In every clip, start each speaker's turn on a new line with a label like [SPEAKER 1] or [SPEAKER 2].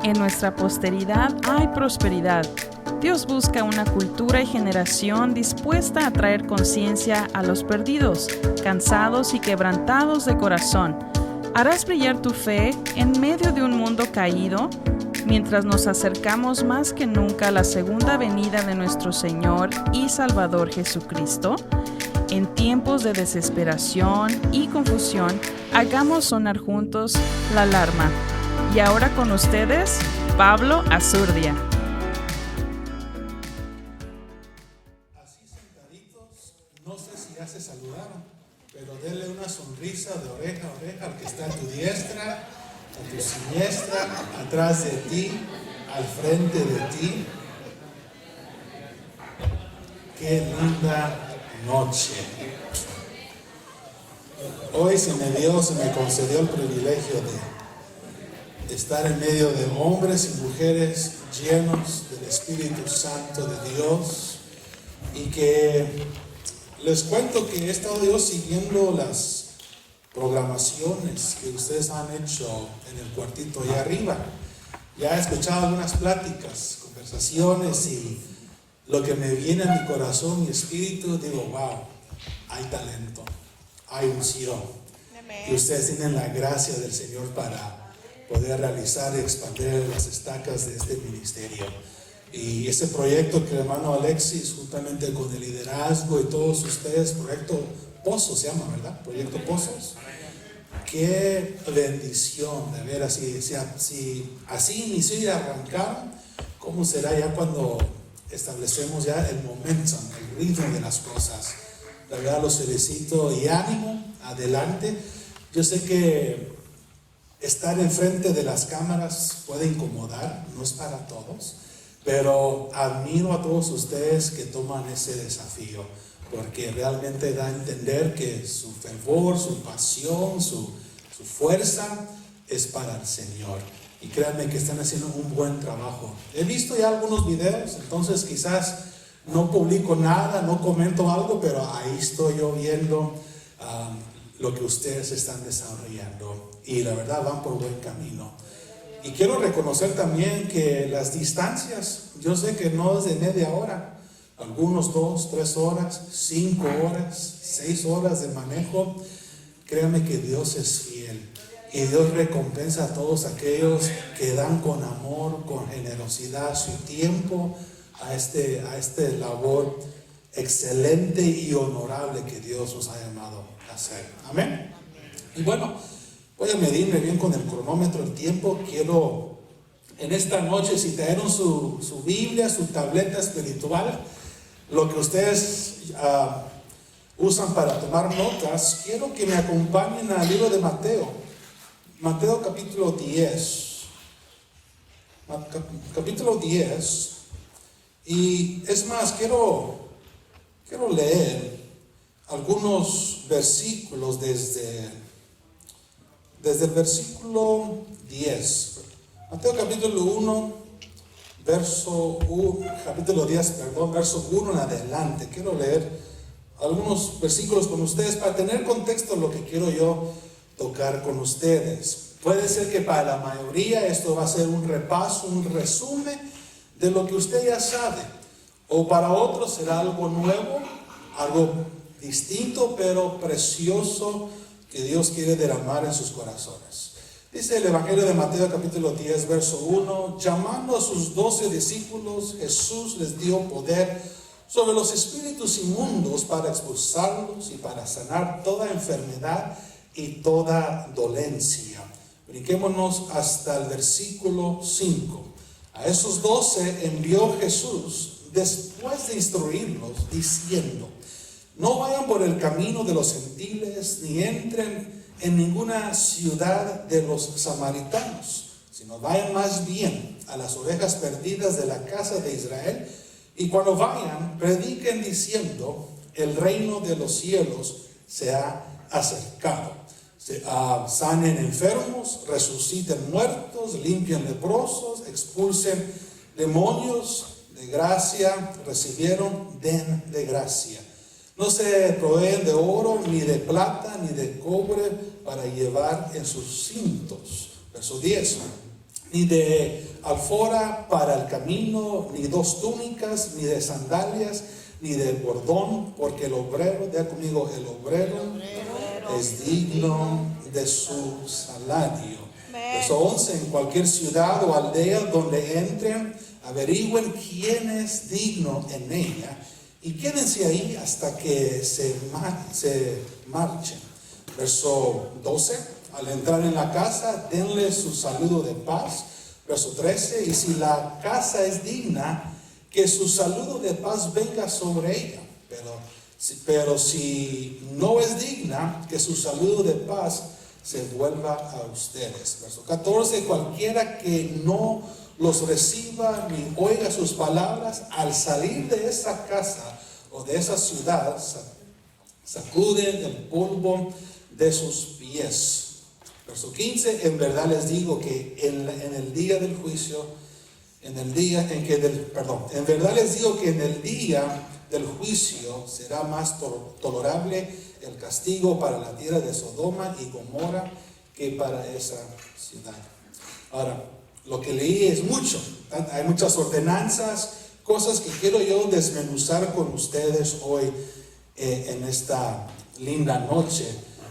[SPEAKER 1] En nuestra posteridad hay prosperidad. Dios busca una cultura y generación dispuesta a traer conciencia a los perdidos, cansados y quebrantados de corazón. ¿Harás brillar tu fe en medio de un mundo caído? Mientras nos acercamos más que nunca a la segunda venida de nuestro Señor y Salvador Jesucristo, en tiempos de desesperación y confusión, hagamos sonar juntos la alarma. Y ahora con ustedes, Pablo Azurdia.
[SPEAKER 2] Así sentaditos, no sé si ya se saludaron, pero denle una sonrisa de oreja a oreja al que está a tu diestra, a tu siniestra, atrás de ti, al frente de ti. Qué linda noche. Hoy se me concedió el privilegio de estar en medio de hombres y mujeres llenos del Espíritu Santo de Dios, y que les cuento que he estado yo siguiendo las programaciones que ustedes han hecho en el cuartito allá arriba. Ya he escuchado algunas pláticas, conversaciones, y lo que me viene a mi corazón y espíritu, digo, wow, hay talento, hay unción. Y ustedes tienen la gracia del Señor para poder realizar y expandir las estacas de este ministerio. Y ese proyecto que el hermano Alexis, juntamente con el liderazgo y todos ustedes, proyecto Pozos se llama, ¿verdad? Proyecto Pozos. Qué bendición de ver si así inició y arrancaron, ¿cómo será ya cuando establecemos ya el momentum, el ritmo de las cosas? La verdad los felicito y ánimo, adelante. Yo sé que estar enfrente de las cámaras puede incomodar, no es para todos, pero admiro a todos ustedes que toman ese desafío, porque realmente da a entender que su fervor, su pasión, su fuerza es para el Señor. Y créanme que están haciendo un buen trabajo. He visto ya algunos videos, entonces quizás no publico nada, no comento algo, pero ahí estoy yo viendo lo que ustedes están desarrollando. Y la verdad van por buen camino. Y quiero reconocer también que las distancias, yo sé que no es de media hora, algunos 2, 3 horas, 5 horas, 6 horas de manejo. Créanme que Dios es fiel. Y Dios recompensa a todos aquellos que dan con amor, con generosidad su tiempo a este labor excelente y honorable que Dios nos ha llamado a hacer. Amén. Y bueno, voy a medirme bien con el cronómetro el tiempo. Quiero en esta noche, si trajeron su Biblia, su tableta espiritual, lo que ustedes usan para tomar notas, quiero que me acompañen al libro de Mateo. Mateo capítulo 10. Capítulo 10. Y es más, quiero leer algunos versículos desde el versículo 10. Mateo capítulo 1, capítulo 10, verso 1 en adelante. Quiero leer algunos versículos con ustedes para tener contexto de lo que quiero yo tocar con ustedes. Puede ser que para la mayoría esto va a ser un repaso, un resumen de lo que usted ya sabe, o para otros será algo nuevo, algo distinto pero precioso que Dios quiere derramar en sus corazones. Dice el Evangelio de Mateo capítulo 10 verso 1: llamando a sus 12 discípulos, Jesús les dio poder sobre los espíritus inmundos para expulsarlos y para sanar toda enfermedad y toda dolencia. Brinquémonos hasta el versículo 5. A esos 12 envió Jesús después de instruirlos, diciendo: no vayan por el camino de los gentiles, ni entren en ninguna ciudad de los samaritanos, sino vayan más bien a las ovejas perdidas de la casa de Israel, y cuando vayan, prediquen diciendo: el reino de los cielos se ha acercado. Sanen enfermos, resuciten muertos, limpian leprosos, expulsen demonios. De gracia recibieron, den de gracia. No se proveen de oro, ni de plata, ni de cobre para llevar en sus cintos. Verso 10. ni de alforja para el camino, ni 2 túnicas, ni de sandalias, ni de bordón, porque el obrero, diga conmigo, el obrero es digno de su salario. Verso 11, en cualquier ciudad o aldea donde entren, averigüen quién es digno en ella y quédense ahí hasta que se marchen. Verso 12, al entrar en la casa, denle su saludo de paz. Verso 13, y si la casa es digna, que su saludo de paz venga sobre ella. Pero si no es digna, que su saludo de paz se vuelva a ustedes. Verso 14, cualquiera que no los reciba ni oiga sus palabras, al salir de esa casa o de esa ciudad, sacuden el polvo de sus pies. Verso 15, en verdad les digo que en el día del juicio, en verdad les digo que en el día del juicio será más tolerable el castigo para la tierra de Sodoma y Gomorra que para esa ciudad. Ahora, lo que leí es mucho. Hay muchas ordenanzas, cosas que quiero yo desmenuzar con ustedes hoy en esta linda noche.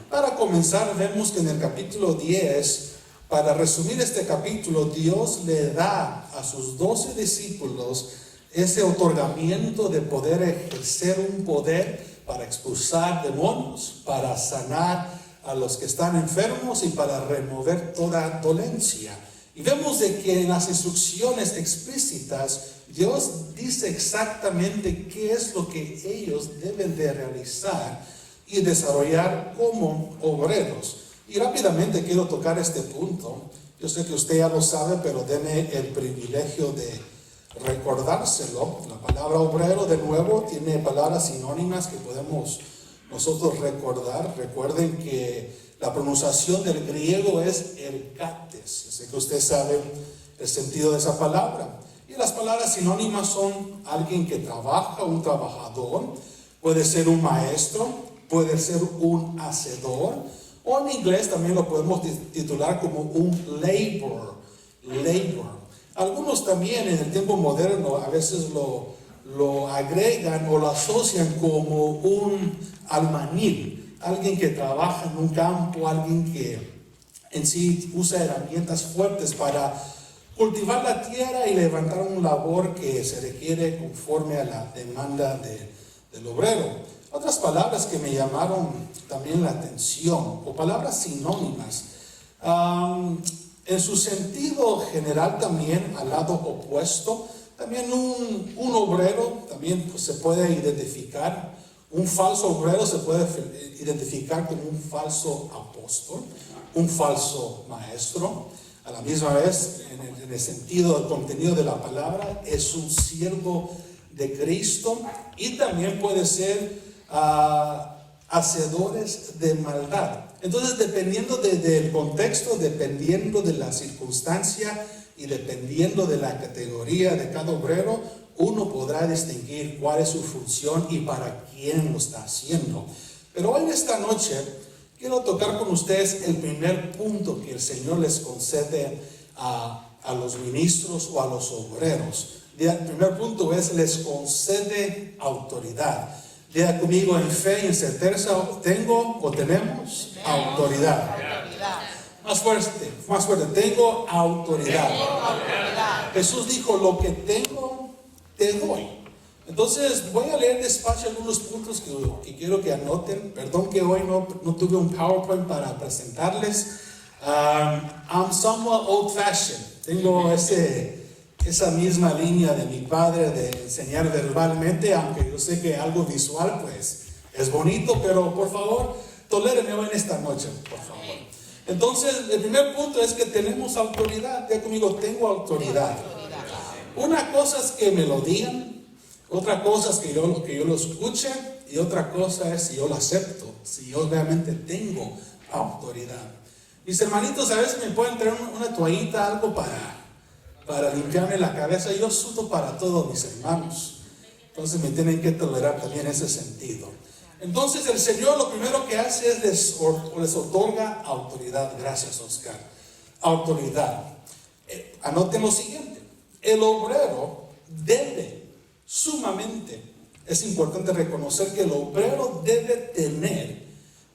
[SPEAKER 2] Para comenzar, vemos que en el capítulo 10, para resumir este capítulo, Dios le da a sus 12 discípulos ese otorgamiento de poder ejercer un poder para expulsar demonios, para sanar a los que están enfermos y para remover toda dolencia. Y vemos de que en las instrucciones explícitas, Dios dice exactamente qué es lo que ellos deben de realizar y desarrollar como obreros. Y rápidamente quiero tocar este punto. Yo sé que usted ya lo sabe, pero denme el privilegio de recordárselo. La palabra obrero, de nuevo, tiene palabras sinónimas que podemos nosotros recordar. Recuerden que la pronunciación del griego es ergates. Yo sé que usted sabe el sentido de esa palabra. Y las palabras sinónimas son alguien que trabaja, un trabajador, puede ser un maestro, puede ser un hacedor, o en inglés también lo podemos titular como un labor. Algunos también en el tiempo moderno a veces lo agregan o lo asocian como un albañil, alguien que trabaja en un campo, alguien que en sí usa herramientas fuertes para cultivar la tierra y levantar un labor que se requiere conforme a la demanda del obrero. Otras palabras que me llamaron también la atención, o palabras sinónimas, en su sentido general también al lado opuesto, también un obrero también pues, se puede identificar, un falso obrero se puede identificar como un falso apóstol, un falso maestro. A la misma vez, en el sentido del contenido de la palabra, es un siervo de Cristo y también puede ser hacedores de maldad. Entonces, dependiendo del contexto, dependiendo de la circunstancia y dependiendo de la categoría de cada obrero, uno podrá distinguir cuál es su función y para quién lo está haciendo. Pero hoy en esta noche quiero tocar con ustedes el primer punto que el Señor les concede a los ministros o a los obreros. El primer punto es: les concede autoridad. Diga conmigo en fe y en certeza: tengo o tenemos autoridad. Más fuerte, tengo autoridad. Jesús dijo: lo que tengo, te doy. Entonces voy a leer despacio algunos puntos que quiero que anoten. Perdón que hoy no tuve un PowerPoint para presentarles. I'm somewhat old-fashioned. Tengo esa misma línea de mi padre de enseñar verbalmente, aunque yo sé que algo visual pues es bonito, pero por favor, tolérenme hoy en esta noche, por favor. Entonces, el primer punto es que tenemos autoridad. Diga conmigo: tengo autoridad. Una cosa es que me lo digan, otra cosa es que yo lo escuche, y otra cosa es si yo lo acepto, si yo realmente tengo autoridad. Mis hermanitos, a veces me pueden traer una toallita, algo para limpiarme la cabeza. Yo sudo para todos mis hermanos, entonces me tienen que tolerar también ese sentido. Entonces el Señor lo primero que hace es les otorga autoridad. Gracias, Oscar. Autoridad. Anoten lo siguiente: el obrero debe, sumamente, es importante reconocer que el obrero debe tener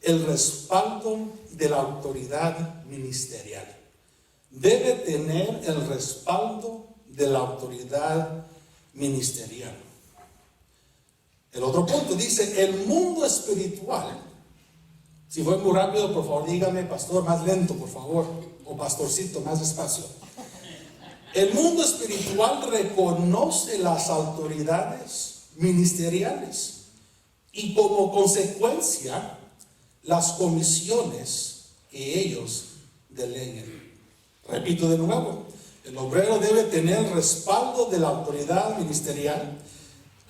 [SPEAKER 2] el respaldo de la autoridad ministerial. Debe tener el respaldo de la autoridad ministerial. El otro punto dice: el mundo espiritual. Si voy muy rápido, por favor dígame, pastor, más lento, por favor, o pastorcito, más despacio. El mundo espiritual reconoce las autoridades ministeriales y como consecuencia las comisiones que ellos deleguen. Repito de nuevo: el obrero debe tener respaldo de la autoridad ministerial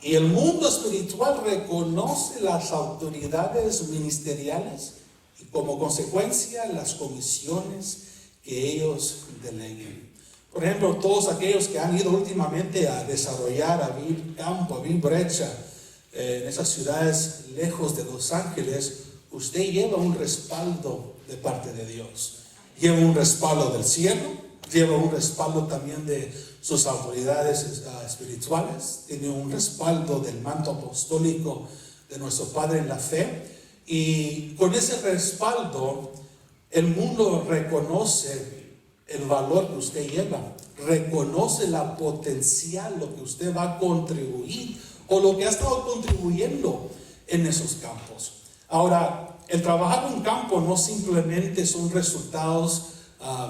[SPEAKER 2] y el mundo espiritual reconoce las autoridades ministeriales y como consecuencia las comisiones que ellos deleguen. Por ejemplo, todos aquellos que han ido últimamente a desarrollar, a abrir campo, a abrir brecha en esas ciudades lejos de Los Ángeles, usted lleva un respaldo de parte de Dios. Lleva un respaldo del cielo, lleva un respaldo también de sus autoridades espirituales, tiene un respaldo del manto apostólico de nuestro Padre en la fe, y con ese respaldo el mundo reconoce el valor que usted lleva, reconoce la potencial, lo que usted va a contribuir o lo que ha estado contribuyendo en esos campos. Ahora, el trabajar en un campo no simplemente son resultados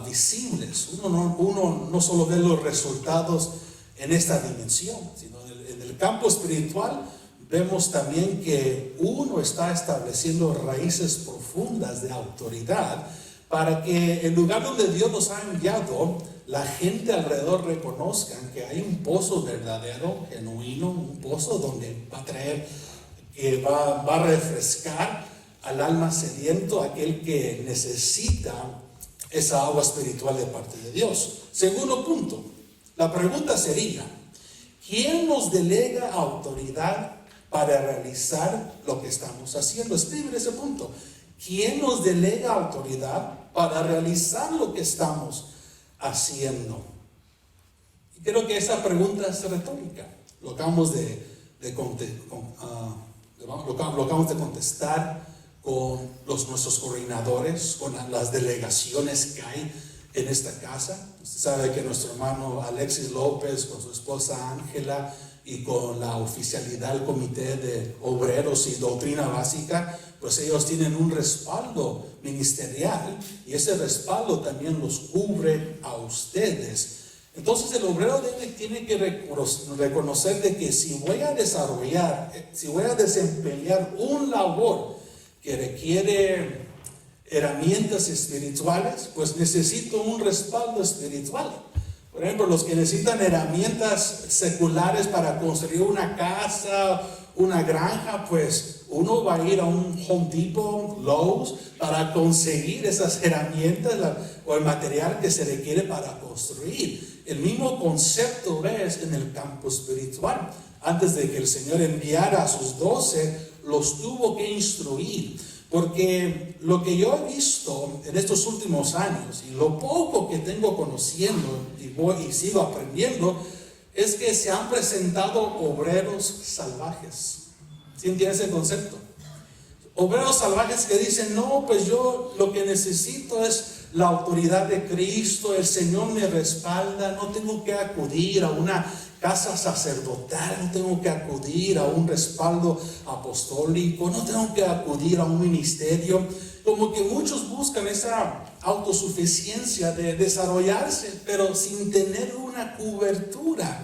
[SPEAKER 2] visibles. Uno no solo ve los resultados en esta dimensión, sino en el campo espiritual vemos también que uno está estableciendo raíces profundas de autoridad para que el lugar donde Dios nos ha enviado, la gente alrededor reconozcan que hay un pozo verdadero, genuino, un pozo donde va a traer, que va a refrescar al alma sediento, aquel que necesita esa agua espiritual de parte de Dios. Segundo punto, la pregunta sería: ¿quién nos delega autoridad para realizar lo que estamos haciendo? Escribe ese punto. ¿Quién nos delega autoridad para realizar lo que estamos haciendo? Y creo que esa pregunta es retórica. Lo acabamos de contestar con nuestros coordinadores, con las delegaciones que hay en esta casa. Usted sabe que nuestro hermano Alexis López, con su esposa Ángela, y con la oficialidad del Comité de Obreros y Doctrina Básica, pues ellos tienen un respaldo ministerial y ese respaldo también los cubre a ustedes. Entonces el obrero tiene que reconocer de que si voy a desarrollar, si voy a desempeñar un labor que requiere herramientas espirituales, pues necesito un respaldo espiritual. Por ejemplo, los que necesitan herramientas seculares para construir una casa, una granja, pues uno va a ir a un Home Depot, Lowe's, para conseguir esas herramientas o el material que se requiere para construir. El mismo concepto ves en el campo espiritual. Antes de que el Señor enviara a sus 12, los tuvo que instruir. Porque lo que yo he visto en estos últimos años y lo poco que tengo conociendo y sigo aprendiendo es que se han presentado obreros salvajes. ¿Sí entiendes el concepto? Obreros salvajes que dicen: no, pues yo lo que necesito es la autoridad de Cristo, el Señor me respalda, no tengo que acudir a una casa sacerdotal, no tengo que acudir a un respaldo apostólico, no tengo que acudir a un ministerio. Como que muchos buscan esa autosuficiencia de desarrollarse, pero sin tener una cobertura.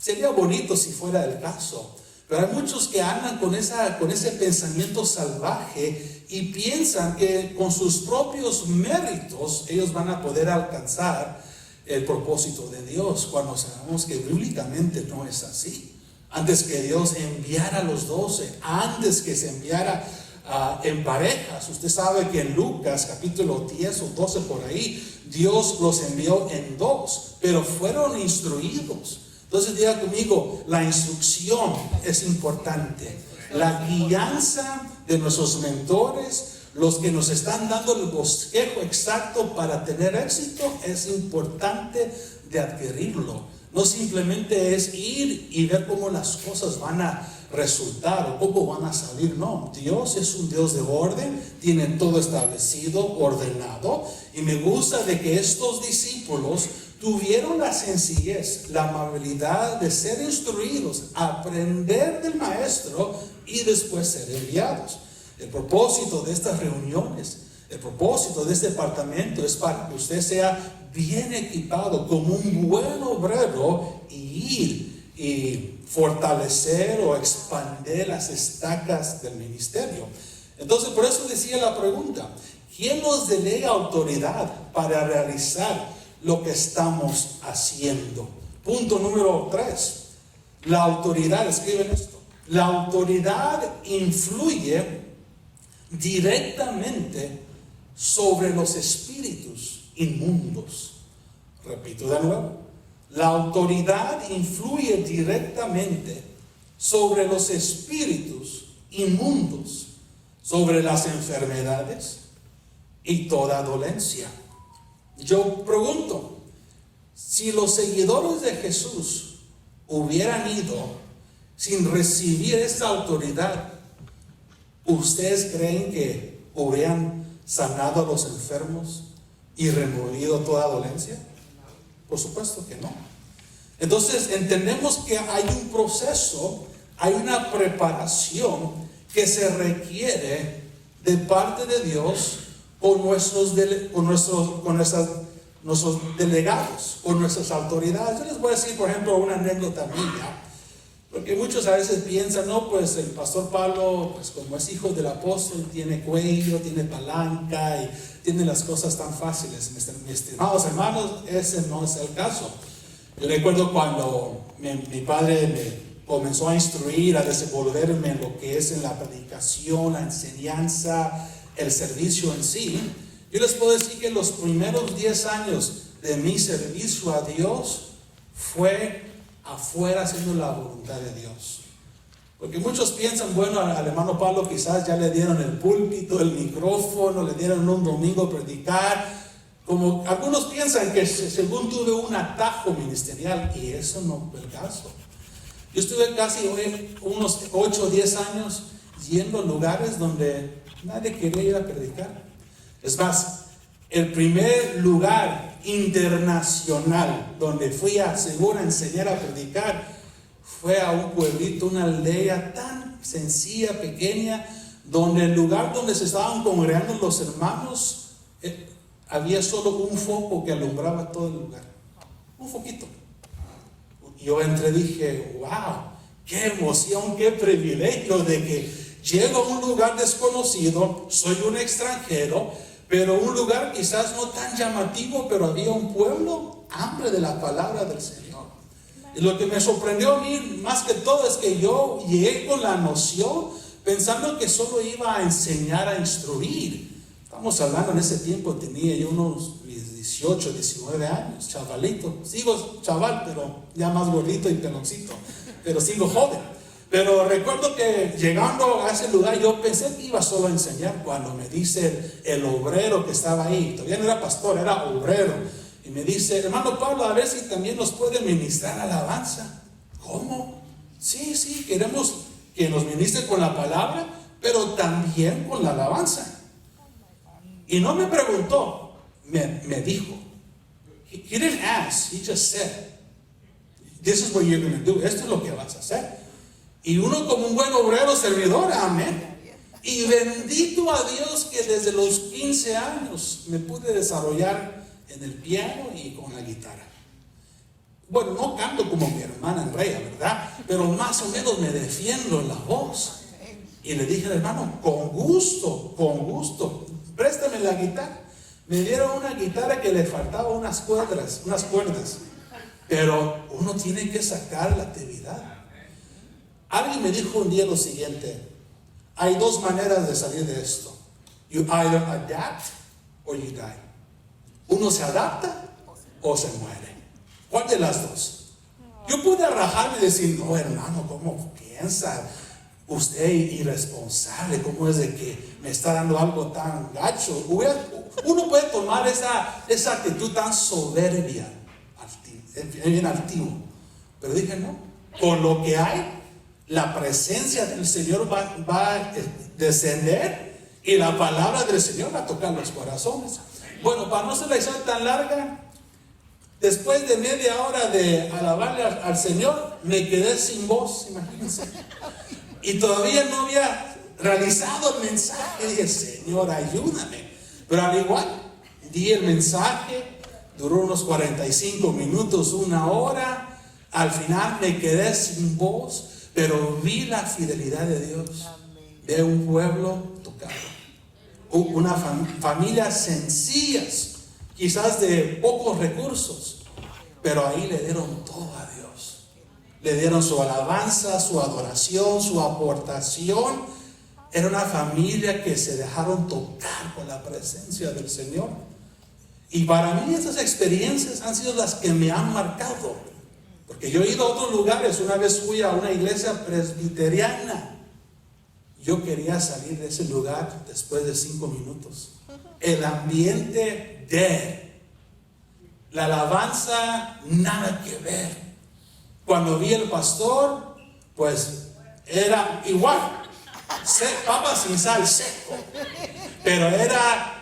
[SPEAKER 2] Sería bonito si fuera el caso, pero hay muchos que andan con ese pensamiento salvaje y piensan que con sus propios méritos ellos van a poder alcanzar el propósito de Dios, cuando sabemos que bíblicamente no es así. Antes que Dios enviara a los 12, antes que se enviara en parejas, usted sabe que en Lucas capítulo 10 o 12 por ahí, Dios los envió en 2, pero fueron instruidos. Entonces diga conmigo, la instrucción es importante. La guianza de nuestros mentores, los que nos están dando el bosquejo exacto para tener éxito, es importante de adquirirlo. No simplemente es ir y ver cómo las cosas van a resultar o cómo van a salir. No, Dios es un Dios de orden, tiene todo establecido, ordenado. Y me gusta de que estos discípulos tuvieron la sencillez, la amabilidad de ser instruidos, aprender del maestro y después ser enviados. El propósito de estas reuniones, el propósito de este departamento es para que usted sea bien equipado como un buen obrero y ir y fortalecer o expandir las estacas del ministerio. Entonces, por eso decía la pregunta: ¿quién nos delega autoridad para realizar lo que estamos haciendo? Punto número 3. La autoridad, escriben esto. La autoridad influye directamente sobre los espíritus inmundos. Repito de nuevo. La autoridad influye directamente sobre los espíritus inmundos, sobre las enfermedades y toda dolencia. Yo pregunto, si los seguidores de Jesús hubieran ido sin recibir esta autoridad, ¿ustedes creen que hubieran sanado a los enfermos y removido toda dolencia? Por supuesto que no. Entonces entendemos que hay un proceso, hay una preparación que se requiere de parte de Dios con nuestros delegados, con nuestras autoridades. Yo les voy a decir, por ejemplo, una anécdota mía, porque muchos a veces piensan, no, pues el pastor Pablo, pues como es hijo del apóstol, tiene cuello, tiene palanca y tiene las cosas tan fáciles. Mis estimados hermanos, ese no es el caso. Yo recuerdo cuando mi padre me comenzó a instruir, a desenvolverme en lo que es en la predicación, la enseñanza, el servicio en sí. Yo les puedo decir que los primeros 10 años de mi servicio a Dios fue afuera haciendo la voluntad de Dios. Porque muchos piensan, bueno, al hermano Pablo quizás ya le dieron el púlpito, el micrófono, le dieron un domingo a predicar. Como algunos piensan que según tuve un atajo ministerial, y eso no es el caso. Yo estuve casi unos 8 o 10 años yendo a lugares donde nadie quería ir a predicar. Es más, el primer lugar internacional donde fui a seguro a enseñar a predicar fue a un pueblito, una aldea tan sencilla, pequeña, donde el lugar donde se estaban congregando los hermanos, había solo un foco que alumbraba todo el lugar. Un foquito. Yo entré y dije, wow, qué emoción, qué privilegio de que llego a un lugar desconocido, soy un extranjero, pero un lugar quizás no tan llamativo, pero había un pueblo hambre de la palabra del Señor. Y lo que me sorprendió a mí más que todo es que yo llegué con la noción pensando que solo iba a enseñar, a instruir. Estamos hablando, en ese tiempo tenía yo unos 18, 19 años, chavalito. Sigo chaval, pero ya más gordito y peloncito, pero sigo joven. Pero recuerdo que llegando a ese lugar yo pensé que iba solo a enseñar, cuando me dice el obrero que estaba ahí, todavía no era pastor, era obrero, y me dice, hermano Pablo, a ver si también nos puede ministrar alabanza. ¿Cómo? Sí, queremos que nos ministre con la palabra, pero también con la alabanza. Y no me preguntó, me dijo. He didn't ask, he just said, this is what you're going to do. Esto es lo que vas a hacer. Y uno como un buen obrero servidor, amén. Y bendito a Dios que desde los 15 años me pude desarrollar en el piano y con la guitarra. Bueno, no canto como mi hermana Andrea, ¿verdad? Pero más o menos me defiendo en la voz. Y le dije al hermano, con gusto, préstame la guitarra. Me dieron una guitarra que le faltaba unas cuerdas. Pero uno tiene que sacar la actividad. Alguien me dijo un día lo siguiente: hay dos maneras de salir de esto. You either adapt or you die. Uno se adapta o se muere. ¿Cuál de las dos? Yo pude rajarme y decir, no hermano, ¿cómo piensa? usted irresponsable, ¿cómo es de que me está dando algo tan gacho? Uno puede tomar esa actitud tan soberbia, bien altivo. Pero dije, no, con lo que hay, la presencia del Señor va a descender y la palabra del Señor va a tocar los corazones. Bueno, para no ser la historia tan larga, después de media hora de alabarle al Señor, me quedé sin voz, imagínense. Y todavía no había realizado el mensaje. Dije, Señor, ayúdame. Pero al igual, di el mensaje, duró unos 45 minutos, una hora. Al final me quedé sin voz, pero vi la fidelidad de Dios, de un pueblo tocado, una familia sencillas, quizás de pocos recursos, pero ahí le dieron todo a Dios. Le dieron su alabanza, su adoración, su aportación. Era una familia que se dejaron tocar con la presencia del Señor. Y para mí esas experiencias han sido las que me han marcado. Porque yo he ido a otros lugares. Una vez fui a una iglesia presbiteriana. Yo quería salir de ese lugar después de 5 minutos. El ambiente la alabanza, nada que ver. Cuando vi el pastor, pues era igual, papa sin sal, seco. Pero era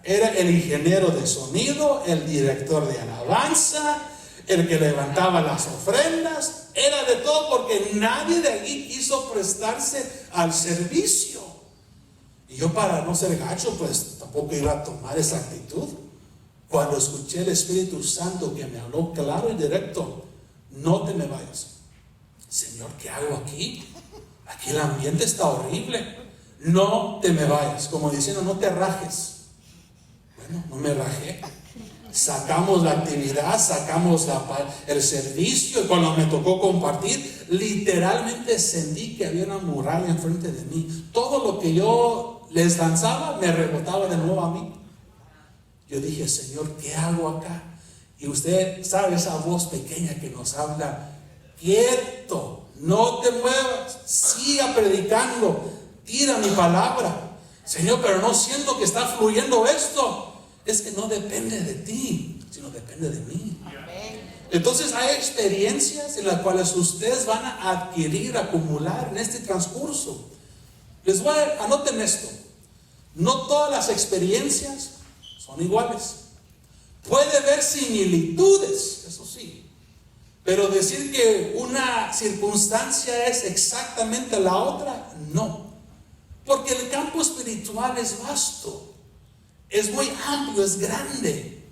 [SPEAKER 2] el ingeniero de sonido, el director de alabanza, el que levantaba las ofrendas. Era de todo, porque nadie de allí quiso prestarse al servicio. Y yo, para no ser gacho, pues tampoco iba a tomar esa actitud. Cuando escuché el Espíritu Santo que me habló claro y directo: no te me vayas. Señor, ¿qué hago aquí? Aquí el ambiente está horrible. No te me vayas. Como diciendo, no te rajes. Bueno, no me rajé. Sacamos la actividad, sacamos el servicio. Y cuando me tocó compartir, literalmente sentí que había una muralla enfrente de mí. Todo lo que yo les lanzaba me rebotaba de nuevo a mí. Yo dije, Señor, ¿qué hago acá? Y usted sabe esa voz pequeña que nos habla: quieto, no te muevas, siga predicando, tira mi palabra. Señor, pero no siento que está fluyendo esto. Es que no depende de ti, sino depende de mí. Entonces hay experiencias en las cuales ustedes van a adquirir, acumular en este transcurso. Anoten esto: no todas las experiencias son iguales. Puede haber similitudes, eso sí, pero decir que una circunstancia es exactamente la otra, no. Porque el campo espiritual es vasto, es muy amplio, es grande.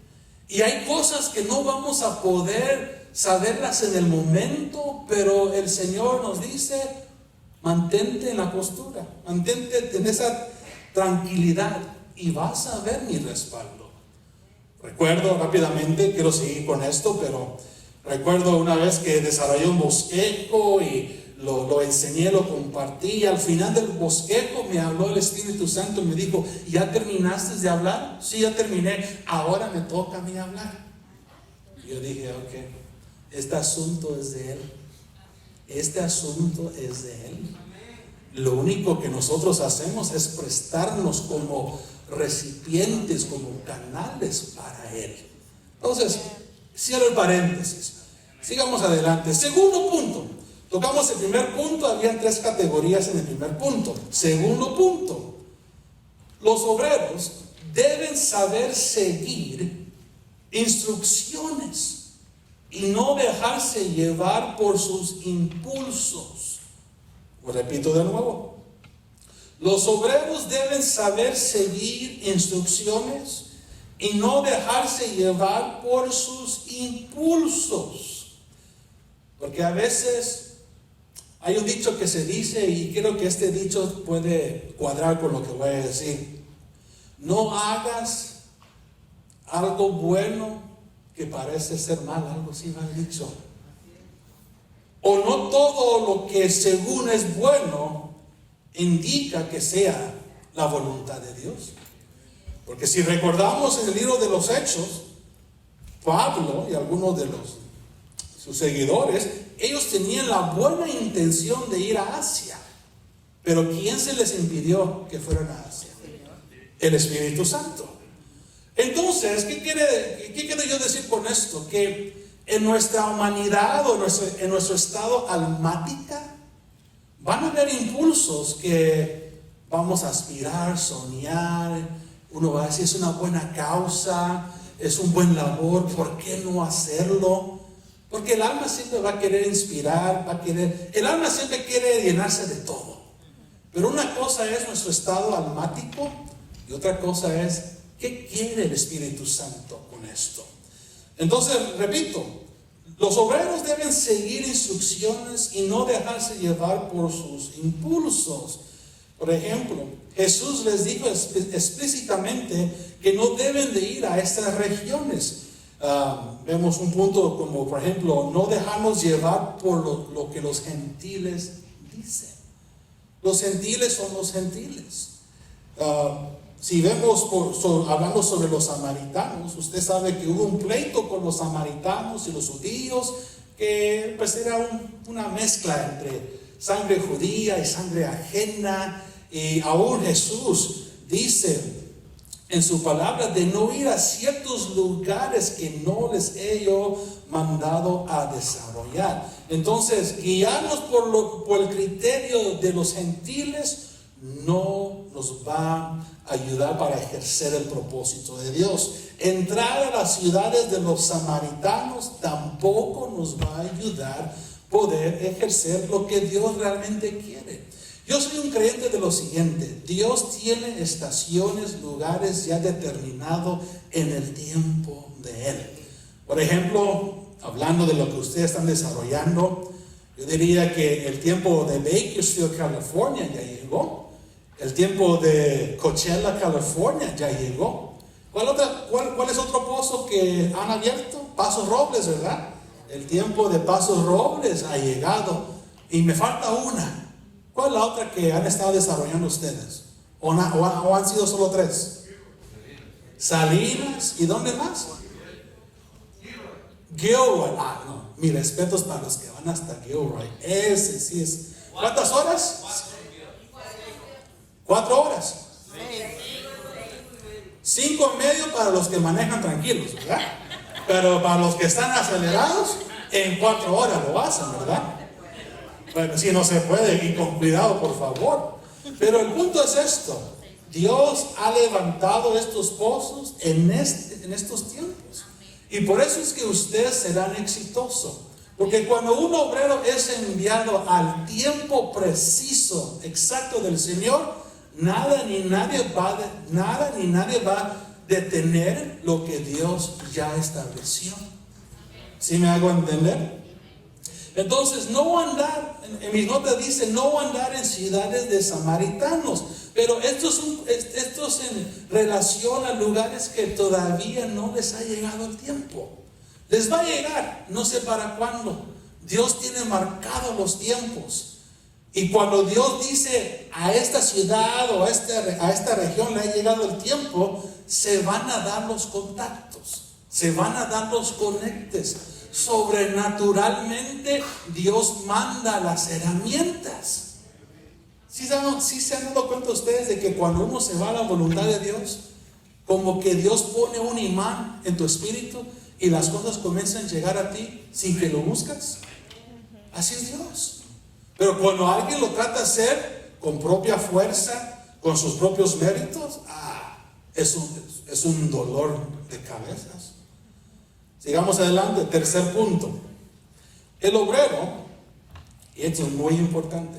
[SPEAKER 2] Y hay cosas que no vamos a poder saberlas en el momento, pero el Señor nos dice: mantente en la postura, mantente en esa tranquilidad y vas a ver mi respaldo. Recuerdo rápidamente, quiero seguir con esto, pero recuerdo una vez que desarrollé un bosquejo y lo enseñé, lo compartí, y al final del bosquejo me habló el Espíritu Santo y me dijo: ¿ya terminaste de hablar? Sí, ya terminé, ahora me toca a mí hablar. Y yo dije, ok, este asunto es de Él. Este asunto es de Él. Lo único que nosotros hacemos es prestarnos como recipientes, como canales para Él. Entonces, cierro el paréntesis. Sigamos adelante. Segundo punto. Tocamos el primer punto, habían 3 categorías en el primer punto. Segundo punto: los obreros deben saber seguir instrucciones y no dejarse llevar por sus impulsos. Lo repito de nuevo: los obreros deben saber seguir instrucciones y no dejarse llevar por sus impulsos. Porque a veces hay un dicho que se dice, y creo que este dicho puede cuadrar con lo que voy a decir: no hagas algo bueno que parece ser mal. Algo así me han dicho. O no todo lo que según es bueno indica que sea la voluntad de Dios. Porque si recordamos en el libro de los Hechos, Pablo y algunos de sus seguidores ellos tenían la buena intención de ir a Asia. Pero ¿quién se les impidió que fueran a Asia? El Espíritu Santo. Entonces, ¿qué quiero yo decir con esto? Que en nuestra humanidad o en nuestro estado almática van a haber impulsos que vamos a aspirar, soñar. Uno va a decir, es una buena causa, es un buen labor, ¿por qué no hacerlo? Porque el alma siempre va a querer inspirar, el alma siempre quiere llenarse de todo. Pero una cosa es nuestro estado almático y otra cosa es, ¿qué quiere el Espíritu Santo con esto? Entonces, repito, los obreros deben seguir instrucciones y no dejarse llevar por sus impulsos. Por ejemplo, Jesús les dijo explícitamente que no deben de ir a estas regiones. Vemos un punto como, por ejemplo, no dejarnos llevar por lo que los gentiles dicen. Los gentiles son los gentiles. Si vemos, hablando sobre los samaritanos, usted sabe que hubo un pleito con los samaritanos y los judíos, que pues era una mezcla entre sangre judía y sangre ajena. Y aún Jesús dice en su palabra de no ir a ciertos lugares que no les he yo mandado a desarrollar. Entonces, guiarnos por el criterio de los gentiles no nos va a ayudar para ejercer el propósito de Dios. Entrar a las ciudades de los samaritanos tampoco nos va a ayudar a poder ejercer lo que Dios realmente quiere. Yo soy un creyente de lo siguiente: Dios tiene estaciones, lugares ya determinados en el tiempo de Él. Por ejemplo, hablando de lo que ustedes están desarrollando, yo diría que el tiempo de Bakersfield, California ya llegó. El tiempo de Coachella, California ya llegó. ¿Cuál es otro pozo que han abierto? Pasos Robles, ¿verdad? El tiempo de Pasos Robles ha llegado. Y me falta una. ¿Cuál es la otra que han estado desarrollando ustedes? ¿O han sido solo 3? Salinas. ¿Y dónde más? Gilroy. No. Mis respetos para los que van hasta Gilroy. Ese sí es. ¿Cuántas horas? 4 horas. 5:30 para los que manejan tranquilos, ¿verdad? Pero para los que están acelerados, en 4 horas lo hacen, ¿verdad? Bueno, si no se puede, y con cuidado, por favor. Pero el punto es esto: Dios ha levantado estos pozos en estos tiempos. Y por eso es que ustedes serán exitosos. Porque cuando un obrero es enviado al tiempo preciso, exacto del Señor, nada ni nadie va a detener lo que Dios ya estableció. ¿Sí me hago entender? Entonces, no andar, en mis notas dice, no andar en ciudades de samaritanos. Pero esto es en relación a lugares que todavía no les ha llegado el tiempo. Les va a llegar, no sé para cuándo. Dios tiene marcados los tiempos. Y cuando Dios dice a esta ciudad o a esta región le ha llegado el tiempo, se van a dar los contactos, se van a dar los conectes. Sobrenaturalmente Dios manda las herramientas. ¿Sí se han dado cuenta ustedes de que cuando uno se va a la voluntad de Dios, como que Dios pone un imán en tu espíritu y las cosas comienzan a llegar a ti sin que lo buscas? Así es Dios. Pero cuando alguien lo trata de hacer con propia fuerza, con sus propios méritos, es un dolor de cabezas. Sigamos adelante. Tercer punto. El obrero, y esto es muy importante,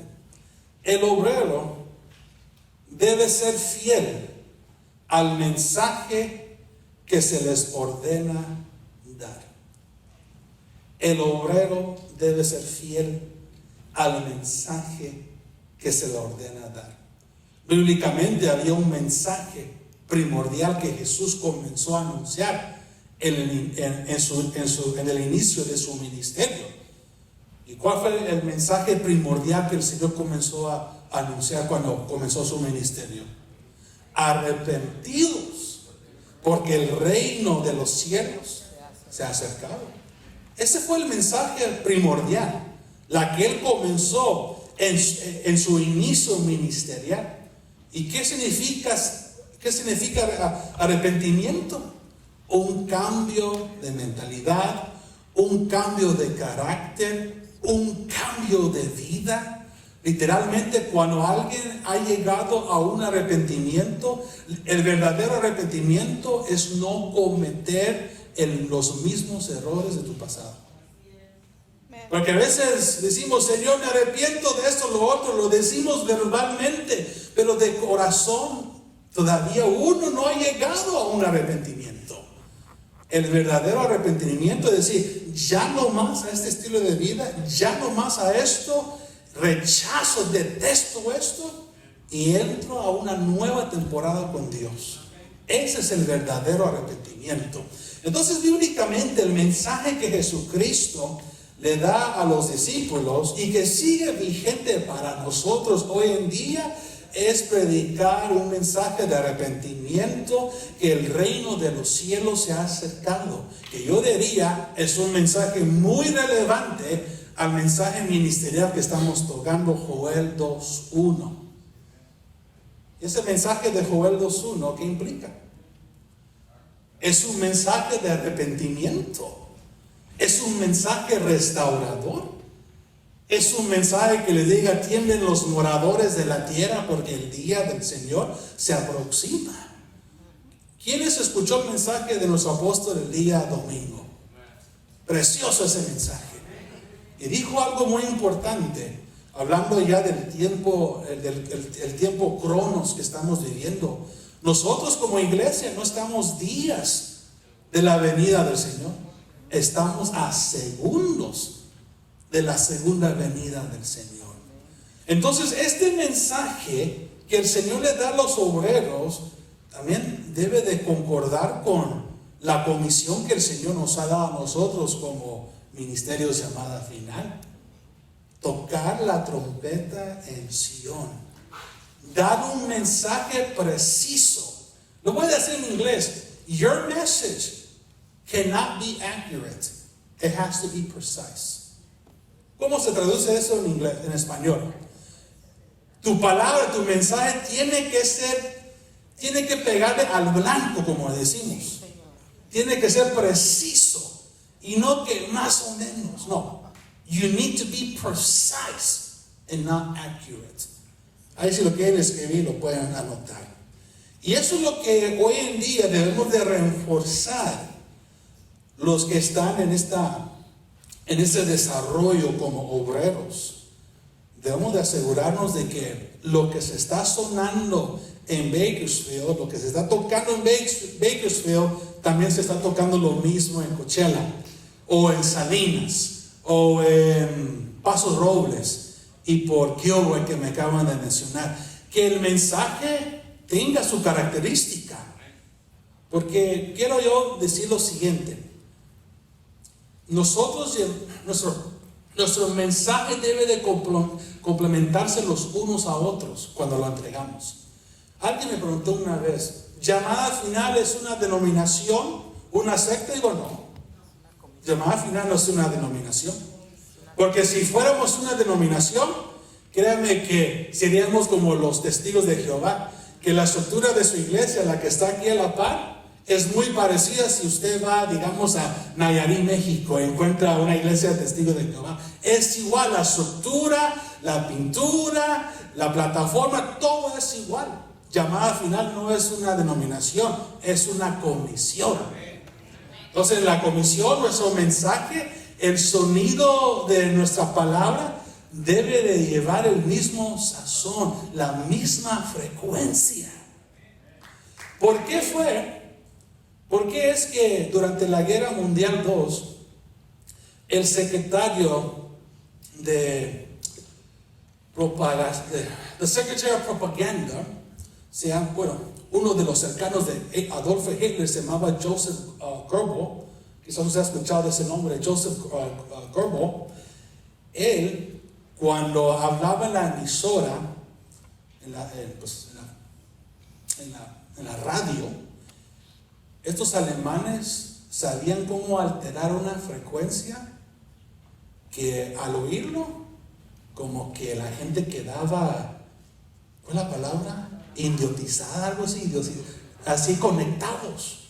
[SPEAKER 2] el obrero debe ser fiel al mensaje que se les ordena dar. El obrero debe ser fiel al mensaje que se le ordena dar. Bíblicamente había un mensaje primordial que Jesús comenzó a anunciar en el inicio de su ministerio. ¿Y cuál fue el mensaje primordial que el Señor comenzó a anunciar cuando comenzó su ministerio? Arrepentidos, porque el reino de los cielos se ha acercado. Ese fue el mensaje primordial. la que Él comenzó en su inicio ministerial. ¿Y qué significa arrepentimiento? Un cambio de mentalidad, un cambio de carácter, un cambio de vida. Literalmente, cuando alguien ha llegado a un arrepentimiento, el verdadero arrepentimiento es no cometer los mismos errores de tu pasado. Porque a veces decimos, Señor, me arrepiento de esto, lo otro, lo decimos verbalmente, pero de corazón todavía uno no ha llegado a un arrepentimiento. El verdadero arrepentimiento es decir, ya no más a este estilo de vida, ya no más a esto, rechazo, detesto esto y entro a una nueva temporada con Dios. Ese es el verdadero arrepentimiento. Entonces, bíblicamente, el mensaje que Jesucristo le da a los discípulos y que sigue vigente para nosotros hoy en día es predicar un mensaje de arrepentimiento, que el reino de los cielos se ha acercado, que yo diría es un mensaje muy relevante al mensaje ministerial que estamos tocando, Joel 2:1. Ese mensaje de Joel 2:1, ¿qué implica? Es un mensaje de arrepentimiento, es un mensaje restaurador. Es un mensaje que le diga, tiemblen los moradores de la tierra porque el día del Señor se aproxima. ¿Quiénes escuchó el mensaje de nuestro apóstol el día domingo? Precioso ese mensaje. Y dijo algo muy importante, hablando ya del tiempo, el tiempo cronos que estamos viviendo. Nosotros como iglesia no estamos días de la venida del Señor. Estamos a segundos de la segunda venida del Señor. Entonces, este mensaje que el Señor le da a los obreros también debe de concordar con la comisión que el Señor nos ha dado a nosotros como ministerio de llamada final. Tocar la trompeta en Sion. Dar un mensaje preciso. Lo voy a decir en inglés. Your message cannot be accurate. It has to be precise. ¿Cómo se traduce eso en inglés, en español? Tu palabra, tu mensaje tiene que pegarle al blanco, como decimos. Tiene que ser preciso y no que más o menos. No. You need to be precise and not accurate. Ahí si lo quieren escribir, lo pueden anotar. Y eso es lo que hoy en día debemos de reforzar los que están en ese desarrollo como obreros. Debemos de asegurarnos de que lo que se está sonando en Bakersfield, lo que se está tocando en Bakersfield, también se está tocando lo mismo en Coachella, o en Salinas, o en Paso Robles, y por Gilroy que me acaban de mencionar. Que el mensaje tenga su característica. Porque quiero yo decir lo siguiente. Nuestro mensaje debe de complementarse los unos a otros cuando lo entregamos. Alguien me preguntó una vez, ¿llamada final es una denominación, una secta? Digo, no. Llamada final no es una denominación. Porque si fuéramos una denominación, créanme que seríamos como los testigos de Jehová, que la estructura de su iglesia, la que está aquí a la par, es muy parecida. Si usted va, digamos, a Nayarit, México, encuentra una iglesia de testigos de Jehová, es igual, la estructura, la pintura, la plataforma, todo es igual. Llamada final no es una denominación, es una comisión. Entonces, la comisión, nuestro mensaje, el sonido de nuestra palabra debe de llevar el mismo sazón, la misma frecuencia. ¿Por qué fue? Porque es que durante la Guerra Mundial II, el secretario de propaganda, the Secretary of Propaganda, uno de los cercanos de Adolf Hitler se llamaba Joseph Goebbels, quizás usted ha escuchado de ese nombre, Joseph Goebbels. Él, cuando hablaba en la emisora, en la radio, estos alemanes sabían cómo alterar una frecuencia que al oírlo como que la gente quedaba, ¿cuál es la palabra? Idiotizada, algo así, así conectados.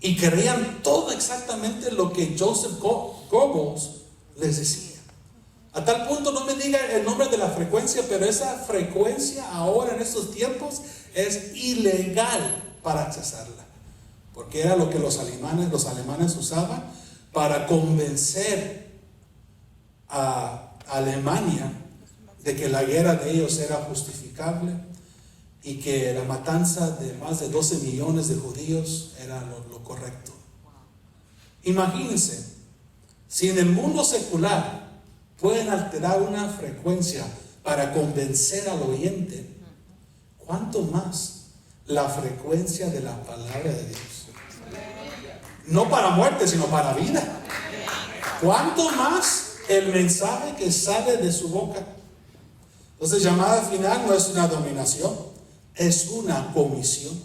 [SPEAKER 2] Y creían todo exactamente lo que Joseph Goebbels les decía. A tal punto, no me diga el nombre de la frecuencia, pero esa frecuencia ahora en estos tiempos es ilegal para accesarla. Porque era lo que los alemanes usaban para convencer a Alemania de que la guerra de ellos era justificable y que la matanza de más de 12 millones de judíos era lo correcto. Imagínense, si en el mundo secular pueden alterar una frecuencia para convencer al oyente, ¿cuánto más la frecuencia de la palabra de Dios? No para muerte, sino para vida. ¿Cuánto más el mensaje que sale de su boca? Entonces, llamada final no es una dominación, es una comisión.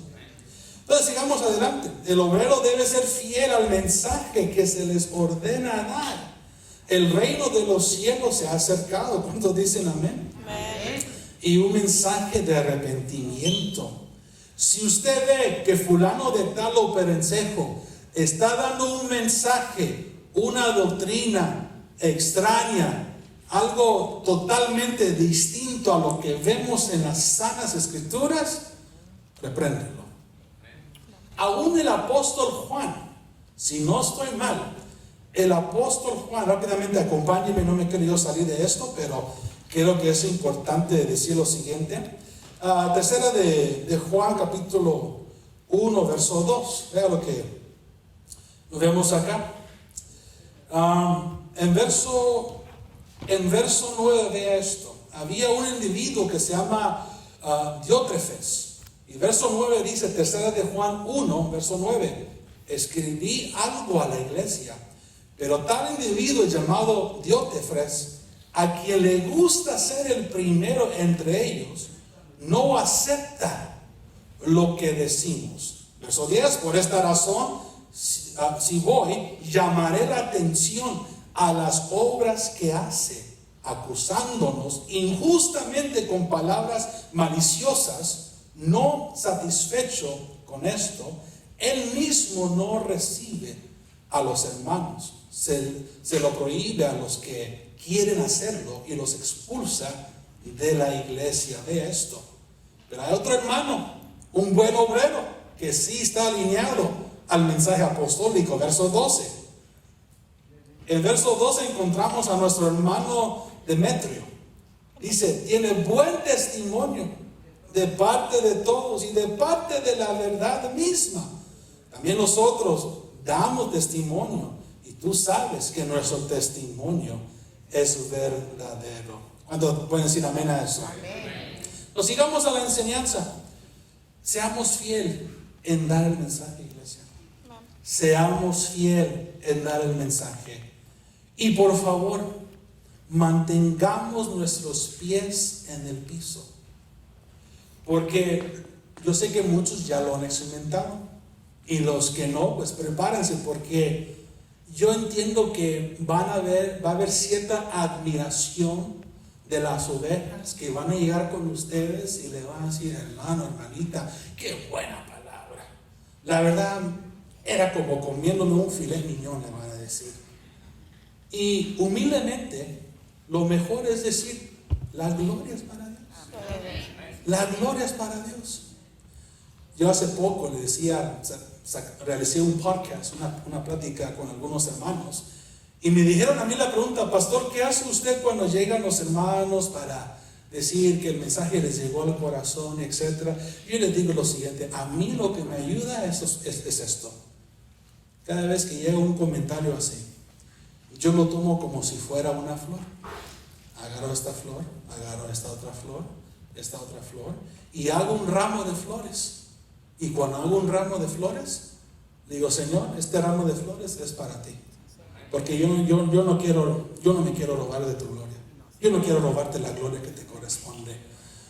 [SPEAKER 2] Entonces, sigamos adelante. El obrero debe ser fiel al mensaje que se les ordena dar. El reino de los cielos se ha acercado. ¿Cuántos dicen amén? Amén. Y un mensaje de arrepentimiento. Si usted ve que fulano de tal o perencejo está dando un mensaje, una doctrina extraña, algo totalmente distinto a lo que vemos en las sanas escrituras, repréndelo. Aún el apóstol Juan, si no estoy mal, el apóstol Juan, rápidamente acompáñenme, no me he querido salir de esto, pero creo que es importante decir lo siguiente. Tercera de Juan, capítulo 1, verso 2. Vea lo que vemos acá. En verso 9, vea esto. Había un individuo que se llama Diótrefes. Y verso 9 dice, tercera de Juan 1, verso 9. Escribí algo a la iglesia, pero tal individuo llamado Diótrefes, a quien le gusta ser el primero entre ellos, no acepta lo que decimos. Verso 10, por esta razón, si voy, llamaré la atención a las obras que hace, acusándonos injustamente con palabras maliciosas. No satisfecho con esto, él mismo no recibe a los hermanos, se lo prohíbe a los que quieren hacerlo y los expulsa de la iglesia. Ve esto. Pero hay otro hermano, un buen obrero, que sí está alineado al mensaje apostólico. Verso 12. En verso 12 encontramos a nuestro hermano Demetrio. Dice, tiene buen testimonio de parte de todos y de parte de la verdad misma. También nosotros damos testimonio, y tú sabes que nuestro testimonio es verdadero. ¿Cuántos pueden decir amén a eso? Amén. Nos sigamos a la enseñanza. Seamos fieles en dar el mensaje, iglesia. Seamos fieles en dar el mensaje. Y por favor, mantengamos nuestros pies en el piso. Porque yo sé que muchos ya lo han experimentado. Y los que no, pues prepárense, porque yo entiendo que va a haber cierta admiración de las ovejas que van a llegar con ustedes y le van a decir, hermano, hermanita, qué buena palabra. La verdad, era como comiéndome un filet mignon, le van a decir. Y humildemente, lo mejor es decir, la gloria es para Dios. La gloria es para Dios. Yo hace poco le decía, realicé un podcast, una plática con algunos hermanos, y me dijeron a mí la pregunta, pastor, ¿qué hace usted cuando llegan los hermanos para decir que el mensaje les llegó al corazón, etcétera? Yo les digo lo siguiente, a mí lo que me ayuda es esto. Cada vez que llega un comentario así, yo lo tomo como si fuera una flor. Agarro esta flor, agarro esta otra flor, y hago un ramo de flores. Y cuando hago un ramo de flores, digo, Señor, este ramo de flores es para ti. Porque yo no me quiero robar de tu gloria. Yo no quiero robarte la gloria que te corresponde.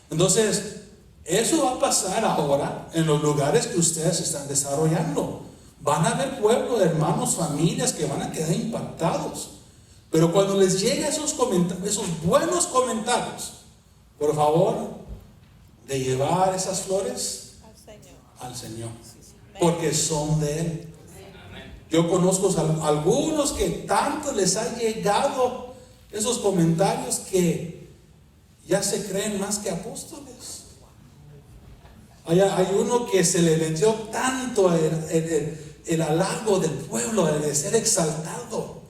[SPEAKER 2] Entonces, eso va a pasar ahora en los lugares que ustedes están desarrollando. Van a haber pueblos, hermanos, familias que van a quedar impactados. Pero cuando les lleguen esos buenos comentarios, por favor, de llevar esas flores al Señor, porque son de Él. Yo conozco a algunos que tanto les ha llegado esos comentarios que ya se creen más que apóstoles. Hay uno que se le metió tanto el halago del pueblo, el de ser exaltado.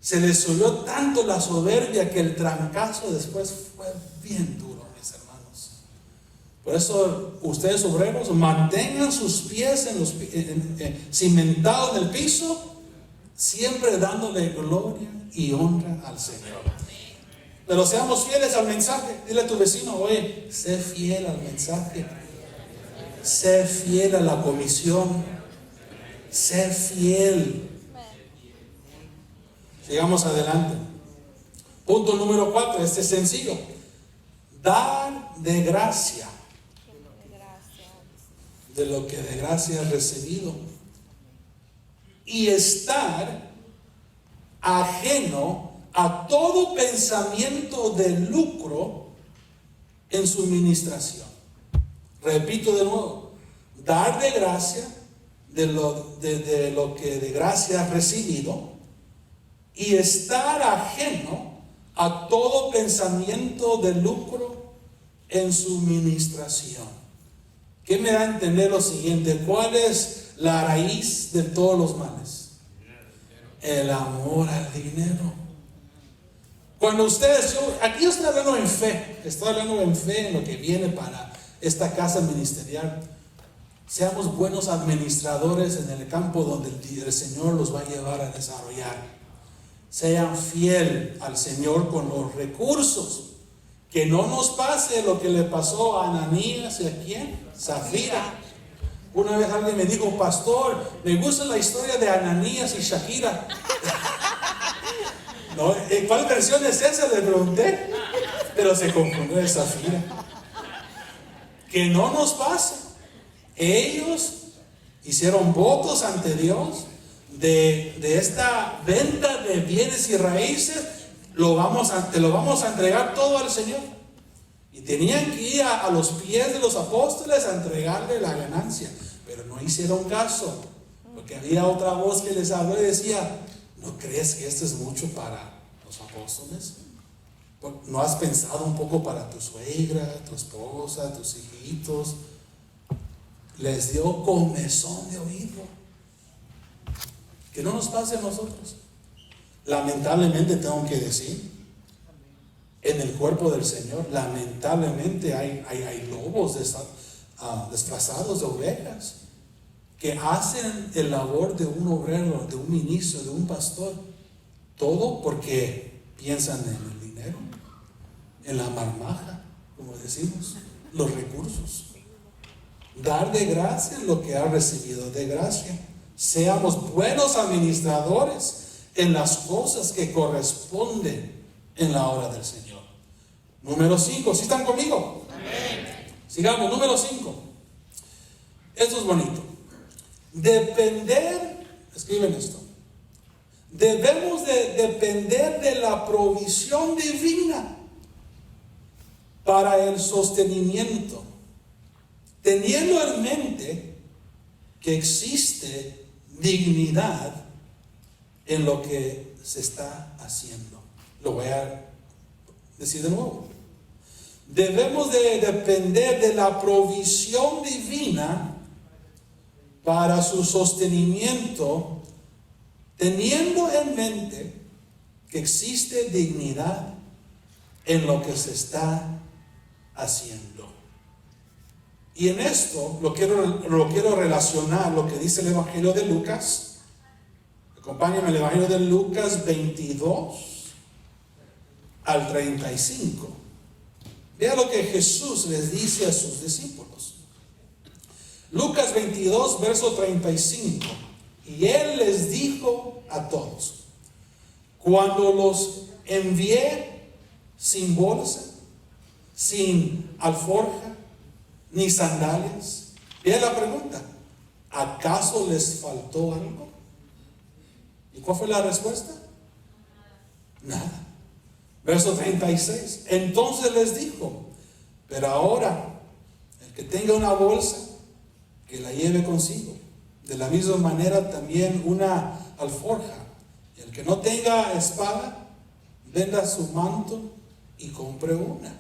[SPEAKER 2] Se le subió tanto la soberbia que el trancazo después fue bien duro, mis hermanos. Por eso, ustedes obreros, mantengan sus pies cimentados en el piso, siempre dándole gloria y honra al Señor. Pero seamos fieles al mensaje. Dile a tu vecino: oye, sé fiel al mensaje, sé fiel a la comisión, sé fiel. Sigamos adelante. Punto número 4, este es sencillo: dar de gracia, de lo que de gracia has recibido, y estar ajeno a todo pensamiento de lucro en su ministración. Repito de nuevo: dar de gracia, de lo que de gracia has recibido, y estar ajeno a todo pensamiento de lucro en su ministración. ¿Qué me da a entender lo siguiente? ¿Cuál es la raíz de todos los males? El amor al dinero. Cuando aquí yo estoy hablando en fe, en lo que viene para esta casa ministerial. Seamos buenos administradores en el campo donde el Señor los va a llevar a desarrollar. Sean fiel al Señor con los recursos. Que no nos pase lo que le pasó a Ananías y a ¿quién? Zafira. Una vez alguien me dijo: pastor, me gusta la historia de Ananías y Shakira. ¿No? ¿Cuál versión es esa? Le pregunté. Pero se confundió de Zafira. Que no nos pase. Ellos hicieron votos ante Dios de esta venta de bienes y raíces. Te lo vamos a entregar todo al Señor. Y tenían que ir a los pies de los apóstoles a entregarle la ganancia. Pero no hicieron caso, porque había otra voz que les habló y decía: ¿no crees que esto es mucho para los apóstoles? ¿No has pensado un poco para tu suegra, tu esposa, tus hijitos? Les dio comezón de oído. Que no nos pase a nosotros. Lamentablemente tengo que decir, en el cuerpo del Señor, lamentablemente hay lobos disfrazados de ovejas que hacen el labor de un obrero, de un ministro, de un pastor. Todo porque piensan en el dinero, en la marmaja, como decimos, los recursos. Dar de gracia lo que ha recibido de gracia. Seamos buenos administradores en las cosas que corresponden en la obra del Señor. Número 5, ¿sí están conmigo? Amén. Sigamos, número 5. Esto es bonito. Escriben esto. Debemos de depender de la provisión divina para el sostenimiento, teniendo en mente que existe dignidad en lo que se está haciendo. Lo voy a decir de nuevo. Debemos de depender de la provisión divina para su sostenimiento, teniendo en mente que existe dignidad en lo que se está haciendo. Y en esto lo quiero relacionar lo que dice el Evangelio de Lucas. Acompáñame al Evangelio de Lucas 22 al 35. Vea lo que Jesús les dice a sus discípulos. Lucas 22, verso 35. Y Él les dijo a todos: cuando los envié sin bolsa, sin alforja, ni sandalias. Vea la pregunta: ¿acaso les faltó algo? ¿Y cuál fue la respuesta? Nada. Verso 36. Entonces les dijo, pero ahora, el que tenga una bolsa, que la lleve consigo. De la misma manera también una alforja. Y el que no tenga espada, venda su manto y compre una.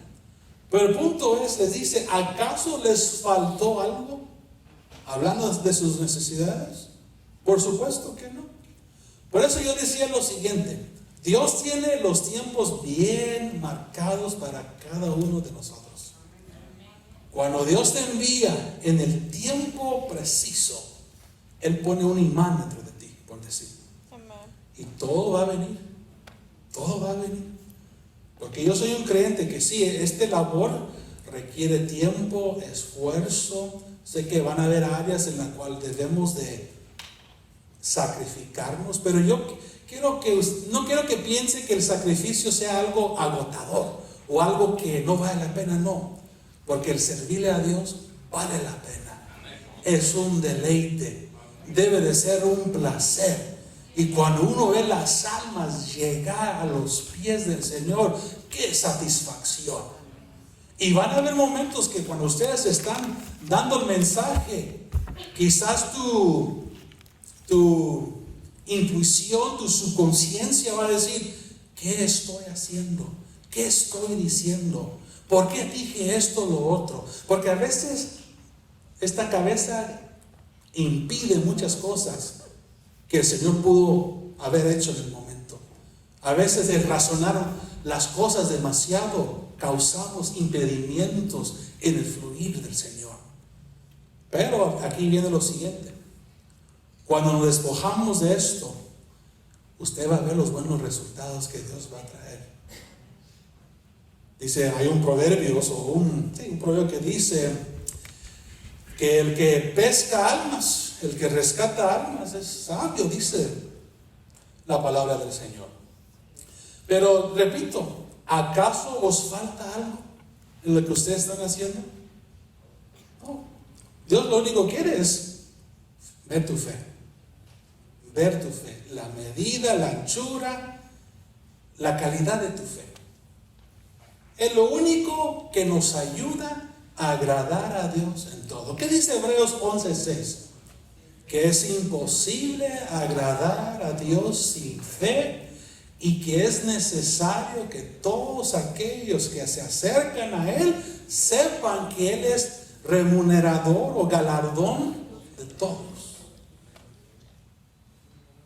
[SPEAKER 2] Pero el punto es, les dice, ¿acaso les faltó algo? Hablando de sus necesidades. Por supuesto que no. Por eso yo decía lo siguiente: Dios tiene los tiempos bien marcados para cada uno de nosotros. Cuando Dios te envía en el tiempo preciso, Él pone un imán dentro de ti, por decir. Y todo va a venir. Todo va a venir. Porque yo soy un creyente que sí, este labor requiere tiempo, esfuerzo. Sé que van a haber áreas en las cuales debemos de sacrificarnos, pero yo no quiero que piense que el sacrificio sea algo agotador o algo que no vale la pena, no. Porque el servirle a Dios vale la pena. Es un deleite. Debe de ser un placer. Y cuando uno ve las almas llegar a los pies del Señor, ¡qué satisfacción! Y van a haber momentos que cuando ustedes están dando el mensaje, quizás tu intuición, tu subconsciencia va a decir, ¿qué estoy haciendo? ¿Qué estoy diciendo? ¿Por qué dije esto o lo otro? Porque a veces esta cabeza impide muchas cosas que el Señor pudo haber hecho en el momento. A veces el razonar las cosas demasiado causamos impedimentos en el fluir del Señor. Pero aquí viene lo siguiente: cuando nos despojamos de esto, usted va a ver los buenos resultados que Dios va a traer. Dice, hay un proverbio que dice que el que pesca almas, el que rescata almas es sabio, dice la palabra del Señor. Pero repito, ¿acaso os falta algo en lo que ustedes están haciendo? No. Dios lo único que quiere es ver tu fe. Ver tu fe, la medida, la anchura, la calidad de tu fe. Es lo único que nos ayuda a agradar a Dios en todo. ¿Qué dice Hebreos 11:6? Que es imposible agradar a Dios sin fe y que es necesario que todos aquellos que se acercan a Él sepan que Él es remunerador o galardón de todos.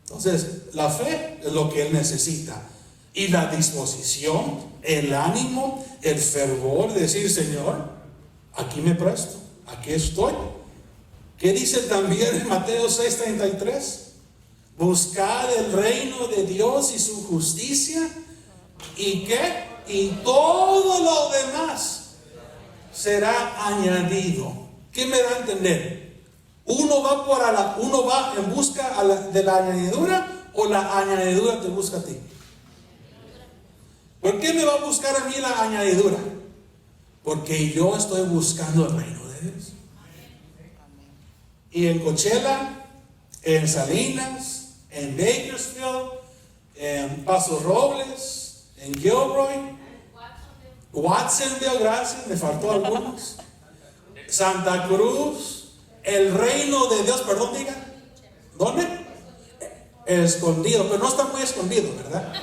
[SPEAKER 2] Entonces, la fe es lo que Él necesita. Y la disposición, el ánimo, el fervor de decir, Señor, aquí me presto, aquí estoy. ¿Qué dice también en Mateo 6:33? Buscad el reino de Dios y su justicia. ¿Y qué? Y todo lo demás será añadido. ¿Qué me da a entender? ¿Uno va en busca de la añadidura o la añadidura te busca a ti? ¿Por qué me va a buscar a mí la añadidura? Porque yo estoy buscando el reino de Dios. Y en Coachella, en Salinas, en Bakersfield, en Paso Robles, en Gilroy, Watsonville, gracias, me faltó algunos, Santa Cruz, el reino de Dios, perdón, diga, ¿dónde? Escondido, pero no está muy escondido, ¿verdad?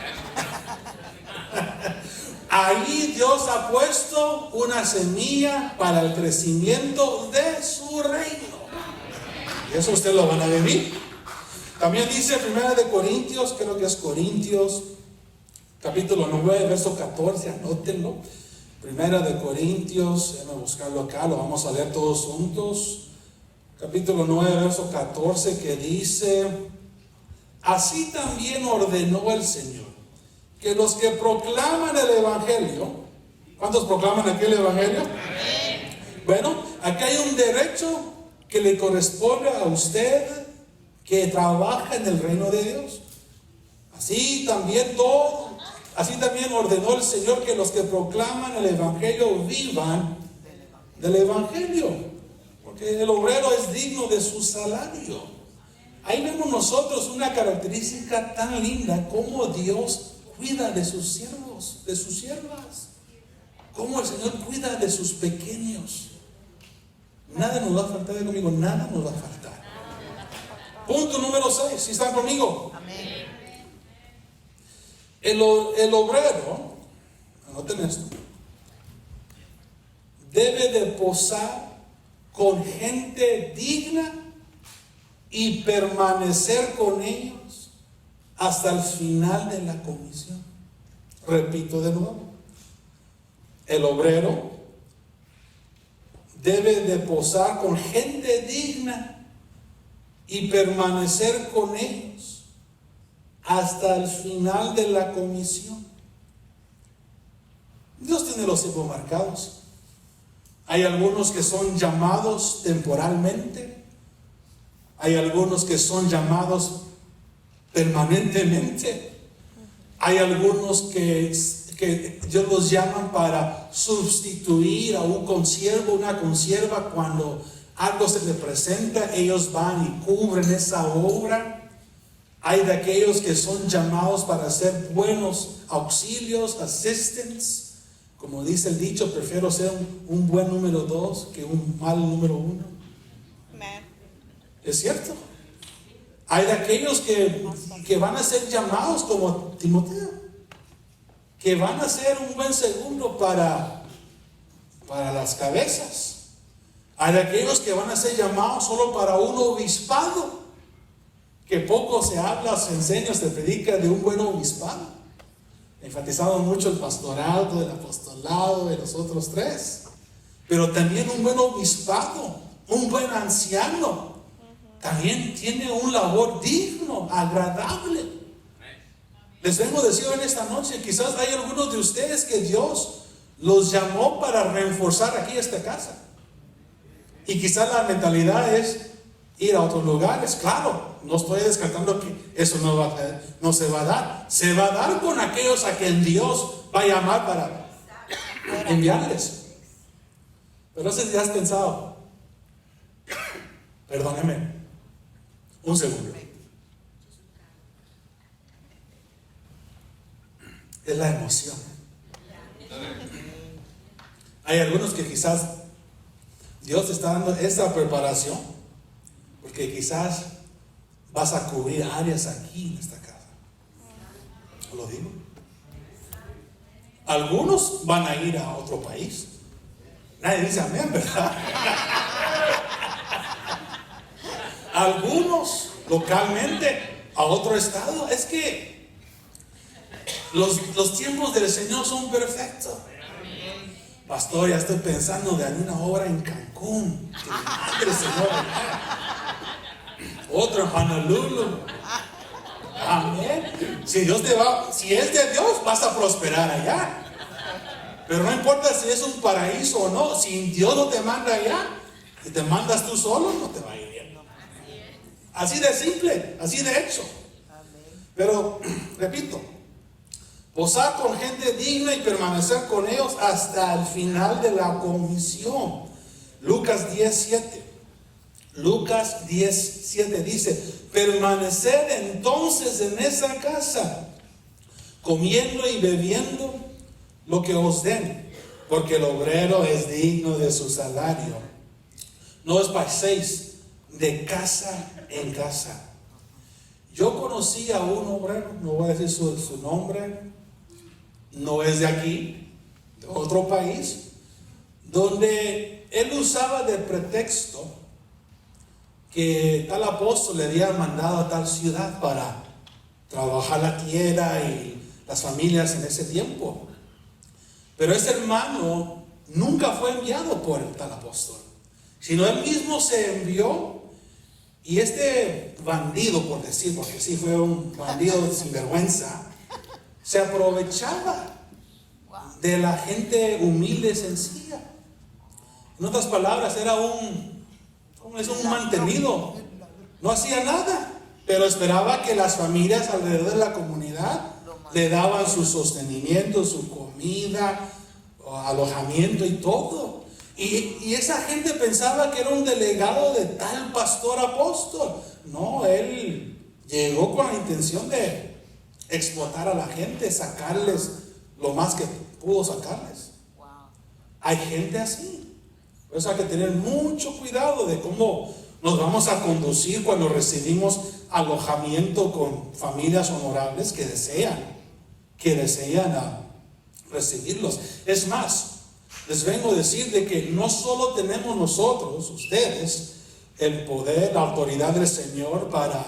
[SPEAKER 2] Ahí Dios ha puesto una semilla para el crecimiento de su reino. Y eso usted lo van a vivir. También dice 1 Corintios, creo que es Corintios, capítulo 9, verso 14, anótenlo. 1 Corintios, déjenme buscarlo acá, lo vamos a leer todos juntos. Capítulo 9, verso 14, que dice, así también ordenó el Señor, que los que proclaman el Evangelio, ¿cuántos proclaman aquí el Evangelio? Bueno, aquí hay un derecho que le corresponde a usted que trabaja en el reino de Dios. Así también ordenó el Señor que los que proclaman el Evangelio vivan del Evangelio, porque el obrero es digno de su salario. Ahí vemos nosotros una característica tan linda, como Dios cuida de sus siervos, de sus siervas. Cómo el Señor cuida de sus pequeños. Nada nos va a faltar, de conmigo, nada nos va a faltar. Punto número 6, si están conmigo.
[SPEAKER 3] Amén.
[SPEAKER 2] El obrero, anoten esto, debe de posar con gente digna y permanecer con ellos hasta el final de la comisión. Repito de nuevo, el obrero debe de posar con gente digna y permanecer con ellos hasta el final de la comisión. Dios tiene los tiempos marcados. Hay algunos que son llamados temporalmente. Hay algunos que son llamados permanentemente. Hay algunos que Dios los llaman para sustituir a un consiervo, una consierva. Cuando algo se le presenta, ellos van y cubren esa obra. Hay de aquellos que son llamados para ser buenos auxilios, assistants. Como dice el dicho, prefiero ser un buen número 2 que un mal número 1. Es cierto. Hay de aquellos que van a ser llamados como Timoteo, que van a ser un buen segundo para las cabezas. Hay de aquellos que van a ser llamados solo para un obispado, que poco se habla, se enseña, se predica de un buen obispado. Enfatizamos mucho el pastorado, el apostolado de los otros 3, pero también un buen obispado, un buen anciano, también tiene un labor digno, agradable. Les vengo a decir en esta noche, quizás hay algunos de ustedes que Dios los llamó para reforzar aquí esta casa, y quizás la mentalidad es ir a otros lugares. Claro, no estoy descartando que eso no se va a dar. Se va a dar con aquellos a quien Dios va a llamar para enviarles. Pero no sé si has pensado, perdóneme, un segundo. Es la emoción. Hay algunos que quizás Dios te está dando esa preparación, porque quizás vas a cubrir áreas aquí en esta casa. ¿Lo digo? Algunos van a ir a otro país. Nadie dice amén, ¿verdad? Algunos localmente a otro estado. Es que los tiempos del Señor son perfectos. Pastor, ya estoy pensando de alguna obra en Cancún. Que madre, Señor. Otro en Honolulu. Amén. Si es de Dios, vas a prosperar allá. Pero no importa si es un paraíso o no. Si Dios no te manda allá y te mandas tú solo, no te va a ir bien. Así de simple, así de hecho. Pero, repito, posar con gente digna y permanecer con ellos hasta el final de la comisión. Lucas 10:7. Lucas 10:7 dice: permaneced entonces en esa casa, comiendo y bebiendo lo que os den, porque el obrero es digno de su salario. No os paséis de casa en casa. Yo conocí a un obrero, no voy a decir su nombre, no es de aquí, de otro país, donde él usaba de pretexto que tal apóstol le había mandado a tal ciudad para trabajar la tierra y las familias en ese tiempo. Pero ese hermano nunca fue enviado por tal apóstol, sino él mismo se envió. Y este bandido, por decir, porque sí fue un bandido sin vergüenza, se aprovechaba de la gente humilde y sencilla. En otras palabras, era un mantenido. No hacía nada, pero esperaba que las familias alrededor de la comunidad le daban su sostenimiento, su comida, alojamiento y todo. Y esa gente pensaba que era un delegado de tal pastor apóstol. No, él llegó con la intención de explotar a la gente, sacarles lo más que pudo sacarles. Hay gente así. Por eso hay que tener mucho cuidado de cómo nos vamos a conducir cuando recibimos alojamiento con familias honorables que desean recibirlos. Es más, les vengo a decir de que no solo tenemos nosotros, ustedes, el poder, la autoridad del Señor para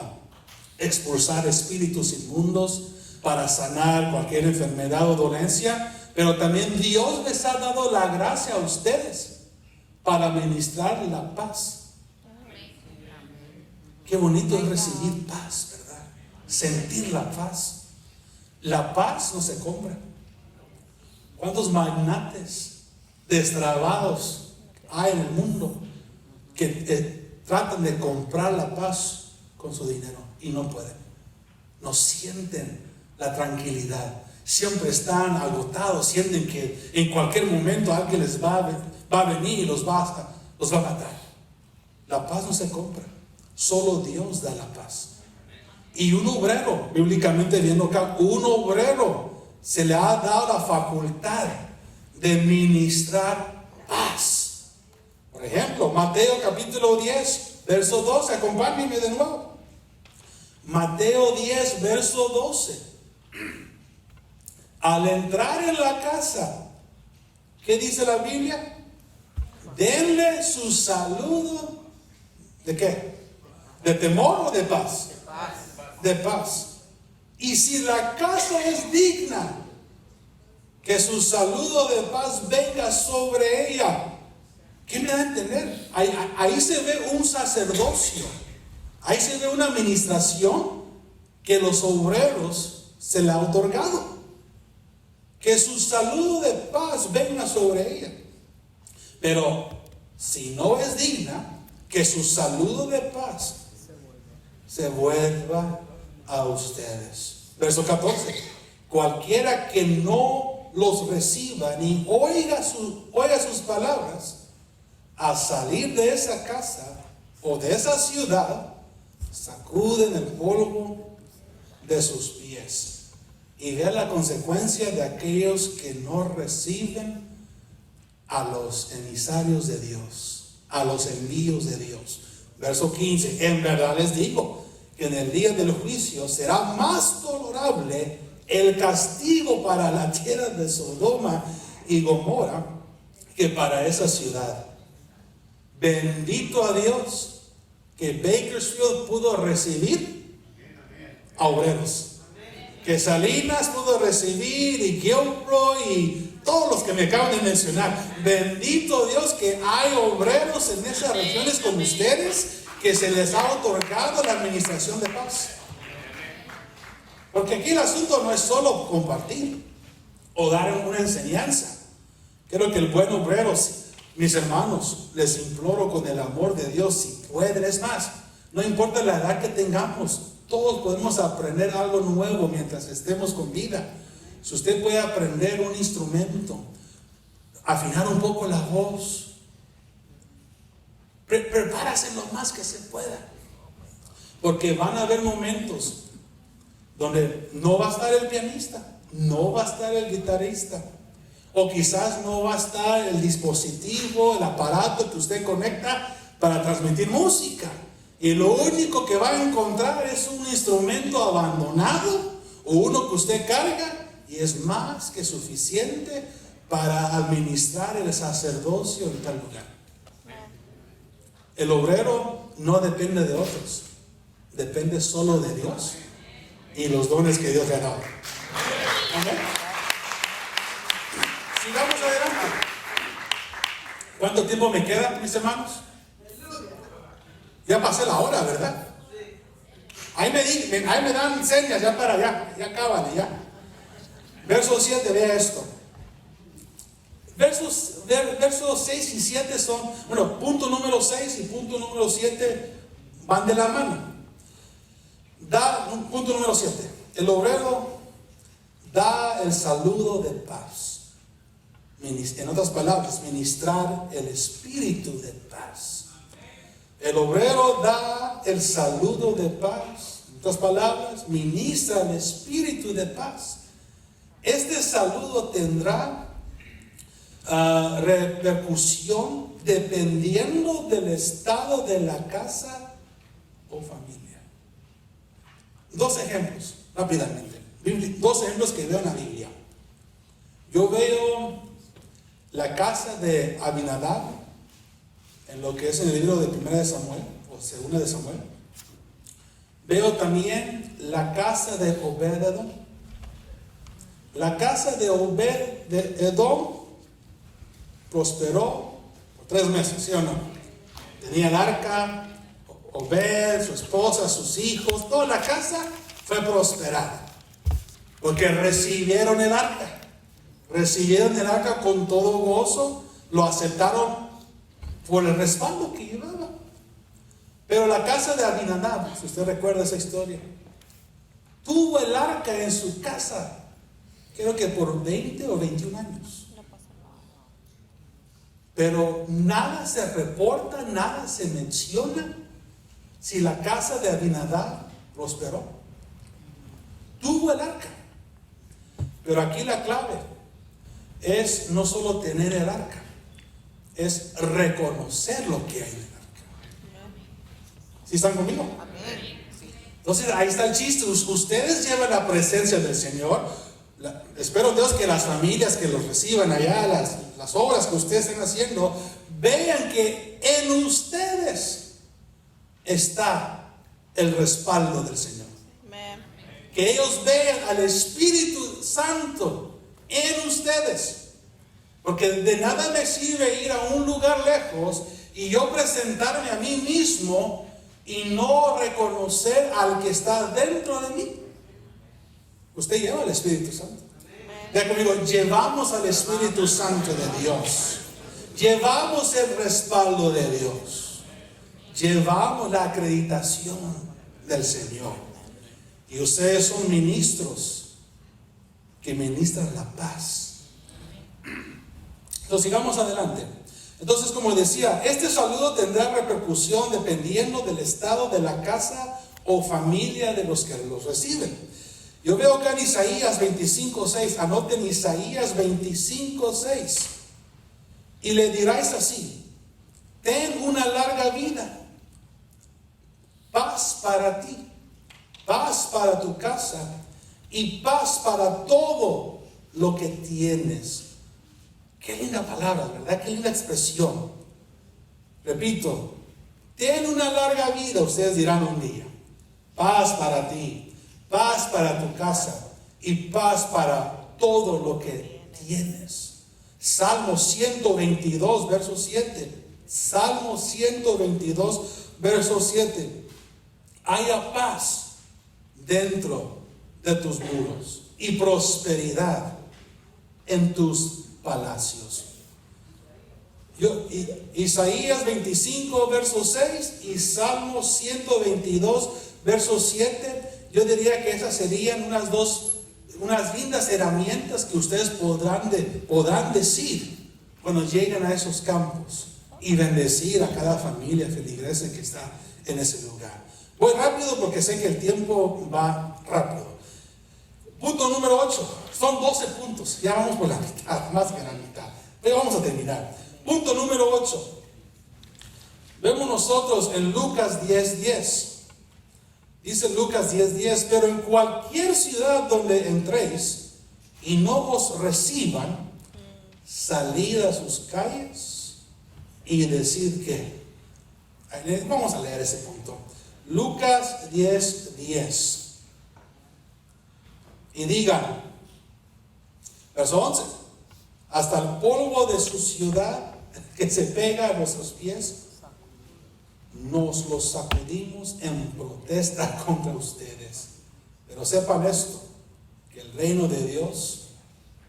[SPEAKER 2] expulsar espíritus inmundos, para sanar cualquier enfermedad o dolencia, pero también Dios les ha dado la gracia a ustedes para ministrar la paz. Qué bonito es recibir paz, ¿verdad? Sentir la paz. La paz no se compra. ¿Cuántos magnates destrabados hay en el mundo que tratan de comprar la paz con su dinero y no pueden? No sienten la tranquilidad. Siempre están agotados, sienten que en cualquier momento alguien les va a venir y los va a matar. La paz no se compra. Solo Dios da la paz. Y un obrero, bíblicamente viendo acá, un obrero se le ha dado la facultad de ministrar paz. Por ejemplo, Mateo capítulo 10, verso 12, acompáñenme de nuevo. Mateo 10, verso 12. Al entrar en la casa, ¿qué dice la Biblia? Denle su saludo. ¿De qué? ¿De temor o de paz?
[SPEAKER 3] De paz.
[SPEAKER 2] De paz. Y si la casa es digna, que su saludo de paz venga sobre ella. ¿Qué me da a entender? Ahí se ve un sacerdocio. Ahí se ve una administración que los obreros se le ha otorgado. Que su saludo de paz venga sobre ella. Pero si no es digna, que su saludo de paz se vuelva a ustedes. Verso 14. Cualquiera que no los reciba ni oiga sus palabras, a salir de esa casa o de esa ciudad, sacuden el polvo de sus pies. Y vean la consecuencia de aquellos que no reciben a los emisarios de Dios, a los envíos de Dios. Verso 15. En verdad les digo que en el día del juicio será más tolerable el castigo para la tierra de Sodoma y Gomorra que para esa ciudad. Bendito a Dios que Bakersfield pudo recibir a obreros, que Salinas pudo recibir, y Gilbro y todos los que me acaban de mencionar. Bendito Dios que hay obreros en esas regiones como ustedes, que se les ha otorgado la administración de paz. Porque aquí el asunto no es solo compartir o dar una enseñanza. Creo que el buen obrero, mis hermanos, les imploro con el amor de Dios, si pueden, es más, no importa la edad que tengamos, todos podemos aprender algo nuevo mientras estemos con vida. Si usted puede aprender un instrumento, afinar un poco la voz, prepárase lo más que se pueda, porque van a haber momentos donde no va a estar el pianista, no va a estar el guitarrista, o quizás no va a estar el dispositivo, el aparato que usted conecta para transmitir música, y lo único que va a encontrar es un instrumento abandonado o uno que usted carga, y es más que suficiente para administrar el sacerdocio en tal lugar. El obrero no depende de otros, depende solo de Dios y los dones que Dios le ha dado. Amén. Sigamos adelante. ¿Cuánto tiempo me queda, mis hermanos? Ya pasé la hora, ¿verdad? Ahí me dan señas ya para allá, ya acaban ya. Verso 7, vea esto. Versos 6 y 7 son, bueno, punto número 6 y punto número 7 van de la mano. Punto número 7. El obrero da el saludo de paz. En otras palabras, ministrar el espíritu de paz. El obrero da el saludo de paz, otras palabras, ministra el espíritu de paz. Este saludo tendrá repercusión dependiendo del estado de la casa o familia. Dos ejemplos, rápidamente. Dos ejemplos que veo en la Biblia. Yo veo la casa de Abinadab, en lo que es en el libro de 1 de Samuel, o 2 de Samuel. Veo también la casa de Obed-Edom. La casa de Obed-Edom prosperó por 3 meses, ¿sí o no? Tenía el arca, Obed, su esposa, sus hijos, toda la casa fue prosperada. Porque recibieron el arca. Recibieron el arca con todo gozo, lo aceptaron por el respaldo que llevaba. Pero la casa de Abinadab, si usted recuerda esa historia, tuvo el arca en su casa, creo que por 20 o 21 años. Pero nada se reporta, nada se menciona si la casa de Abinadab prosperó. Tuvo el arca. Pero aquí la clave es no solo tener el arca, es reconocer lo que hay en el arca. ¿Sí están conmigo? Entonces ahí está el chiste. Ustedes llevan la presencia del Señor. Espero Dios que las familias que los reciban allá, las obras que ustedes estén haciendo, vean que en ustedes está el respaldo del Señor. Que ellos vean al Espíritu Santo en ustedes. Porque de nada me sirve ir a un lugar lejos y yo presentarme a mí mismo y no reconocer al que está dentro de mí. Usted lleva al Espíritu Santo. Diga conmigo, llevamos al Espíritu Santo de Dios. Llevamos el respaldo de Dios. Llevamos la acreditación del Señor. Y ustedes son ministros que ministran la paz. Entonces sigamos adelante. Entonces, como decía, este saludo tendrá repercusión dependiendo del estado de la casa o familia de los que los reciben. Yo veo acá en Isaías 25:6, anoten Isaías 25:6, y le diráis así: ten una larga vida, paz para ti, paz para tu casa y paz para todo lo que tienes. Qué linda palabra, ¿verdad? Qué linda expresión. Repito, ten una larga vida, ustedes dirán un día. Paz para ti, paz para tu casa y paz para todo lo que tienes. Salmo 122, verso 7. Salmo 122, verso 7. Haya paz dentro de tus muros y prosperidad en tus palacios. Isaías 25, verso 6 y Salmo 122, verso 7, yo diría que esas serían unas lindas herramientas que ustedes podrán decir cuando lleguen a esos campos y bendecir a cada familia feligresa que está en ese lugar. Voy rápido porque sé que el tiempo va rápido. Punto número 8. Son 12 puntos. Ya vamos por la mitad, más que la mitad. Pero vamos a terminar. Punto número 8. Vemos nosotros en Lucas 10:10. Dice Lucas 10:10, pero en cualquier ciudad donde entréis y no os reciban, salid a sus calles y decid que. Vamos a leer ese punto. Lucas 10:10. Y digan, verso 11, hasta el polvo de su ciudad que se pega a nuestros pies, nos los sacudimos en protesta contra ustedes. Pero sepan esto, que el reino de Dios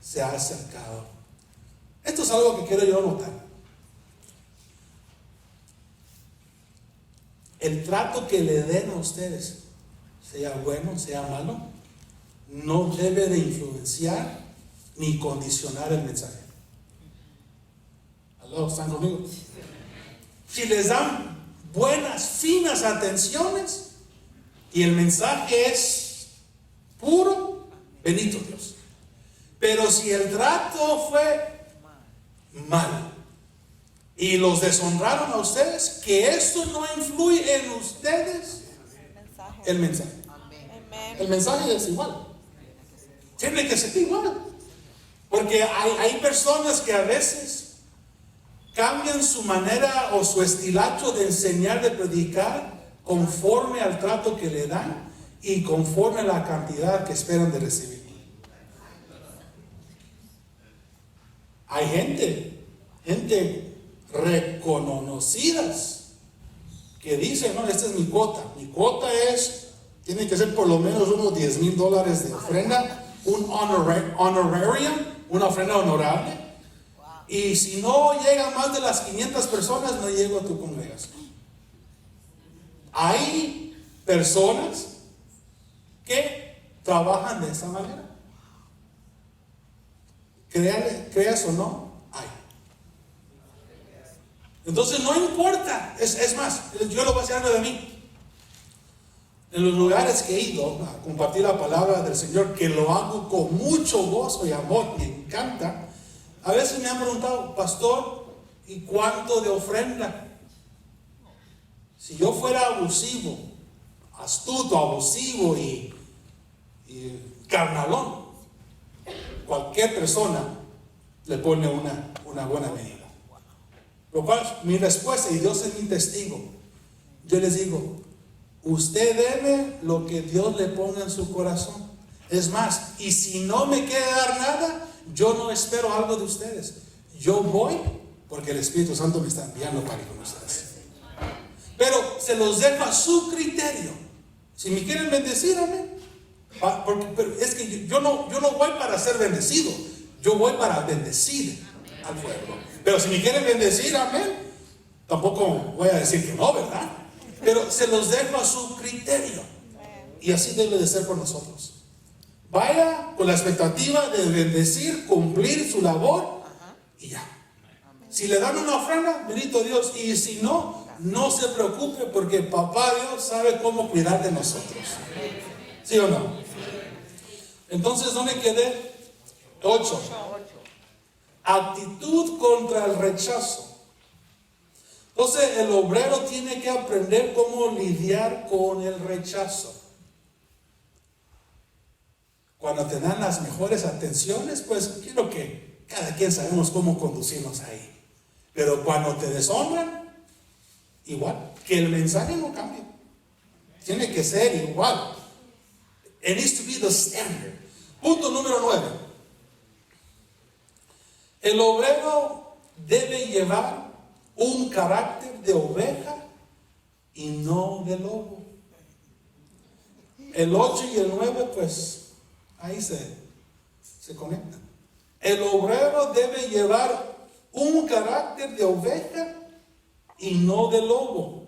[SPEAKER 2] se ha acercado. Esto es algo que quiero yo notar. El trato que le den a ustedes, sea bueno, sea malo, no debe de influenciar ni condicionar el mensaje. ¿Aló? ¿Están conmigo? Si les dan buenas, finas atenciones, y el mensaje es puro, bendito Dios. Pero si el trato fue mal y los deshonraron a ustedes, que esto no influye en ustedes, el mensaje. El mensaje es igual. Tiene que ser igual. Porque hay personas que a veces cambian su manera o su estilacho de enseñar, de predicar, conforme al trato que le dan y conforme a la cantidad que esperan de recibir. Hay gente reconocidas que dicen, no, esta es mi cuota. Mi cuota tiene que ser por lo menos unos $10,000 de ofrenda, un honorarium, una ofrenda honorable. Y si no llegan más de las 500 personas, no llego a tu congregación. Hay personas que trabajan de esa manera. Creas o no, hay. Entonces no importa, es más, yo lo voy a decir algo de mí. En los lugares que he ido a compartir la palabra del Señor, que lo hago con mucho gozo y amor, me encanta. A veces me han preguntado, pastor, ¿y cuánto de ofrenda? Si yo fuera abusivo, astuto, abusivo y carnalón, cualquier persona le pone una buena medida. Lo cual, mi respuesta, y Dios es mi testigo, yo les digo, usted deme lo que Dios le ponga en su corazón. Es más, y si no me quiere dar nada, yo no espero algo de ustedes. Yo voy porque el Espíritu Santo me está enviando para ir con ustedes. Pero se los dejo a su criterio. Si me quieren bendecir, amén. Pero es que yo no voy para ser bendecido, yo voy para bendecir al pueblo. Pero si me quieren bendecir, amén, tampoco voy a decir que no, ¿verdad? Pero se los dejo a su criterio. Y así debe de ser por nosotros. Vaya con la expectativa de bendecir, cumplir su labor y ya. Si le dan una ofrenda, bendito Dios. Y si no, no se preocupe porque papá Dios sabe cómo cuidar de nosotros. ¿Sí o no? Entonces, ¿dónde quedé? 8. Actitud contra el rechazo. Entonces, el obrero tiene que aprender cómo lidiar con el rechazo. Cuando te dan las mejores atenciones, pues quiero que cada quien sabemos cómo conducirnos ahí. Pero cuando te deshonran, igual, que el mensaje no cambie. Tiene que ser igual. It needs to be the standard. Punto número 9. El obrero debe llevar un carácter de oveja y no de lobo. El 8 y el 9, pues ahí se conectan. El obrero debe llevar un carácter de oveja y no de lobo.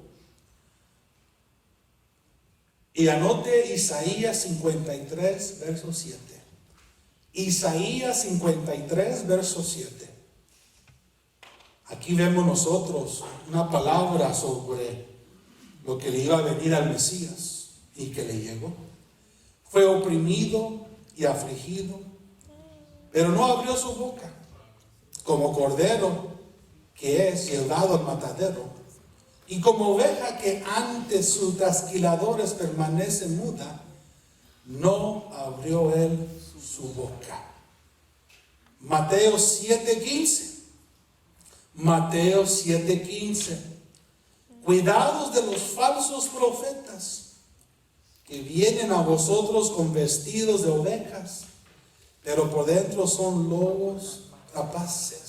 [SPEAKER 2] Y anote Isaías 53, verso 7. Isaías 53, verso 7. Aquí vemos nosotros una palabra sobre lo que le iba a venir al Mesías y que le llegó. Fue oprimido y afligido, pero no abrió su boca. Como cordero que es llevado al matadero, y como oveja que ante sus trasquiladores permanece muda, no abrió él su boca. Mateo 7:15. Mateo 7:15. Cuidados de los falsos profetas que vienen a vosotros con vestidos de ovejas, pero por dentro son lobos rapaces.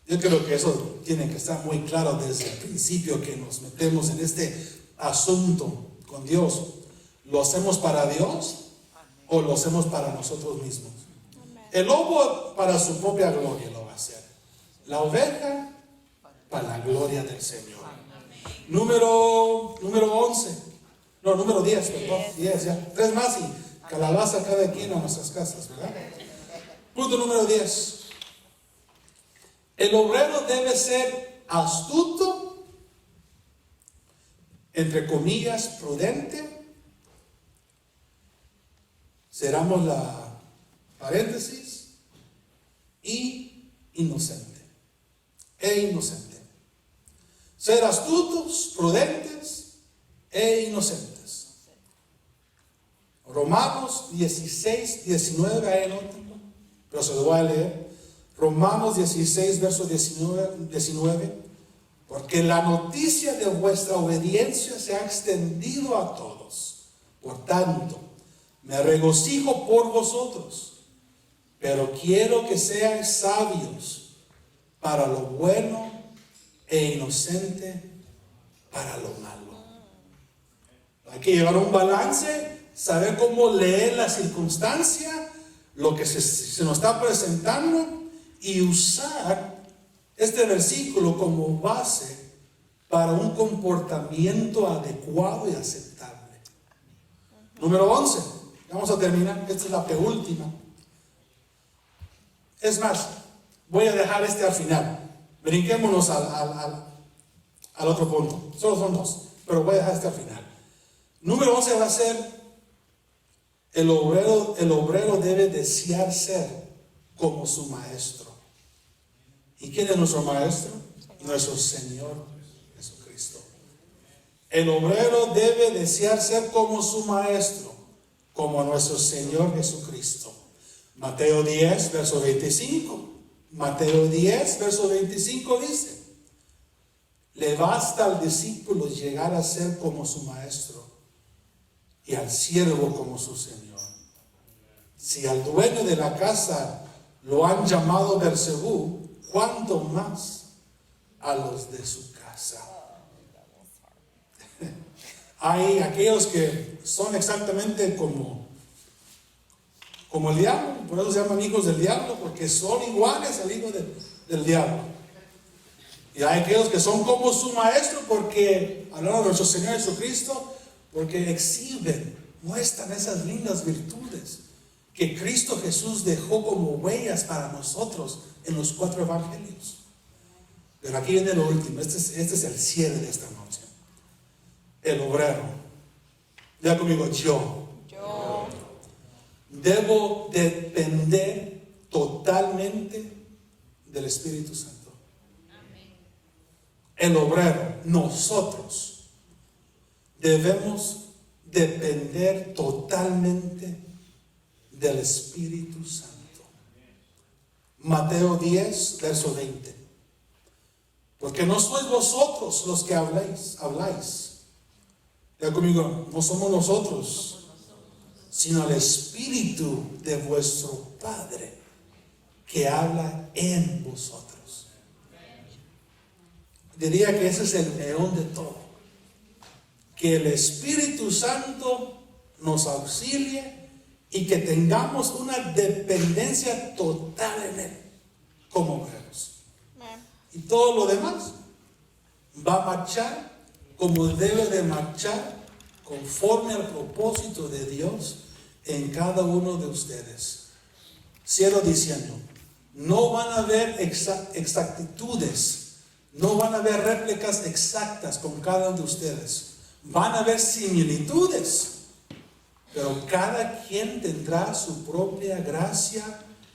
[SPEAKER 2] Yo creo que eso tiene que estar muy claro desde el principio que nos metemos en este asunto con Dios. ¿Lo hacemos para Dios o lo hacemos para nosotros mismos? El lobo para su propia gloria lo va a hacer. La oveja para la gloria del Señor. Número 11. No, número 10, perdón. 10 ya. 3 más y calabaza cada quien a nuestras casas, ¿verdad? Punto número 10. El obrero debe ser astuto entre comillas, prudente, cerramos la paréntesis, y inocente. E inocente. Ser astutos, prudentes e inocentes. Romanos 16, 19, ahí anótenlo, pero se lo voy a leer. Romanos 16, verso 19. Porque la noticia de vuestra obediencia se ha extendido a todos. Por tanto, me regocijo por vosotros, pero quiero que seáis sabios para lo bueno e inocente para lo malo. Hay que llevar un balance, saber cómo leer la circunstancia, lo que se nos está presentando, y usar este versículo como base para un comportamiento adecuado y aceptable. Número 11. Vamos a terminar. Esta es la penúltima. Es más, voy a dejar este al final. Brinquémonos al otro punto. Solo son dos, pero voy a dejar este al final. Número 11 va a ser: el obrero debe desear ser como su maestro. ¿Y quién es nuestro maestro? Nuestro Señor Jesucristo. El obrero debe desear ser como su maestro, como nuestro Señor Jesucristo. Mateo 10, verso 25. Mateo 10, verso 25 dice: le basta al discípulo llegar a ser como su maestro y al siervo como su Señor. Si al dueño de la casa lo han llamado Beelzebú, ¿cuánto más a los de su casa? Hay aquellos que son exactamente como el diablo, por eso se llaman hijos del diablo, porque son iguales al hijo del diablo. Y hay aquellos que son como su maestro, porque, hablando de nuestro Señor Jesucristo, porque exhiben, muestran esas lindas virtudes que Cristo Jesús dejó como huellas para nosotros en los 4 evangelios. Pero aquí viene lo último. Este es el cierre de esta noche. El obrero. Diga conmigo: yo debo depender totalmente del Espíritu Santo. El obrero, nosotros debemos depender totalmente del Espíritu Santo. Mateo 10, verso 20. Porque no sois vosotros los que habláis. Ya conmigo, no somos nosotros, sino el Espíritu de vuestro Padre que habla en vosotros. Diría que ese es el león de todo. Que el Espíritu Santo nos auxilie y que tengamos una dependencia total en Él como obreros. Y todo lo demás va a marchar como debe de marchar, conforme al propósito de Dios en cada uno de ustedes. Cierro diciendo: no van a haber exactitudes, no van a haber réplicas exactas con cada uno de ustedes. Van a haber similitudes, pero cada quien tendrá su propia gracia,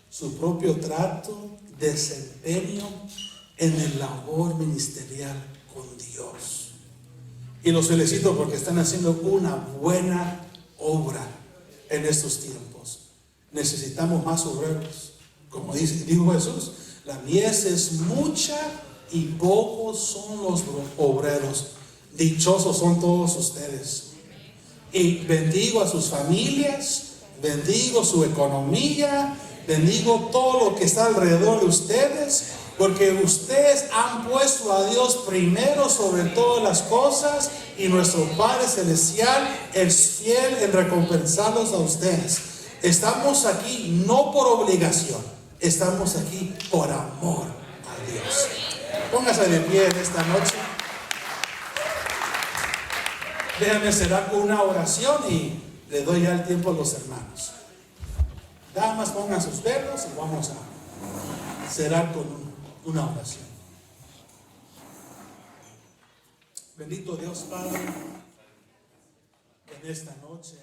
[SPEAKER 2] su propio trato, desempeño en el labor ministerial con Dios. Y los felicito porque están haciendo una buena obra en estos tiempos. Necesitamos más obreros. Como dijo Jesús, la mies es mucha y pocos son los obreros. Dichosos son todos ustedes. Y bendigo a sus familias, bendigo su economía, bendigo todo lo que está alrededor de ustedes, porque ustedes han puesto a Dios primero sobre todas las cosas, y nuestro Padre Celestial es fiel en recompensarlos a ustedes. Estamos aquí no por obligación, estamos aquí por amor a Dios. Póngase de pie en esta noche. Déjame cerrar con una oración y le doy ya el tiempo a los hermanos. Damas, pongan sus velos y vamos a cerrar con una oración. Bendito Dios Padre, en esta noche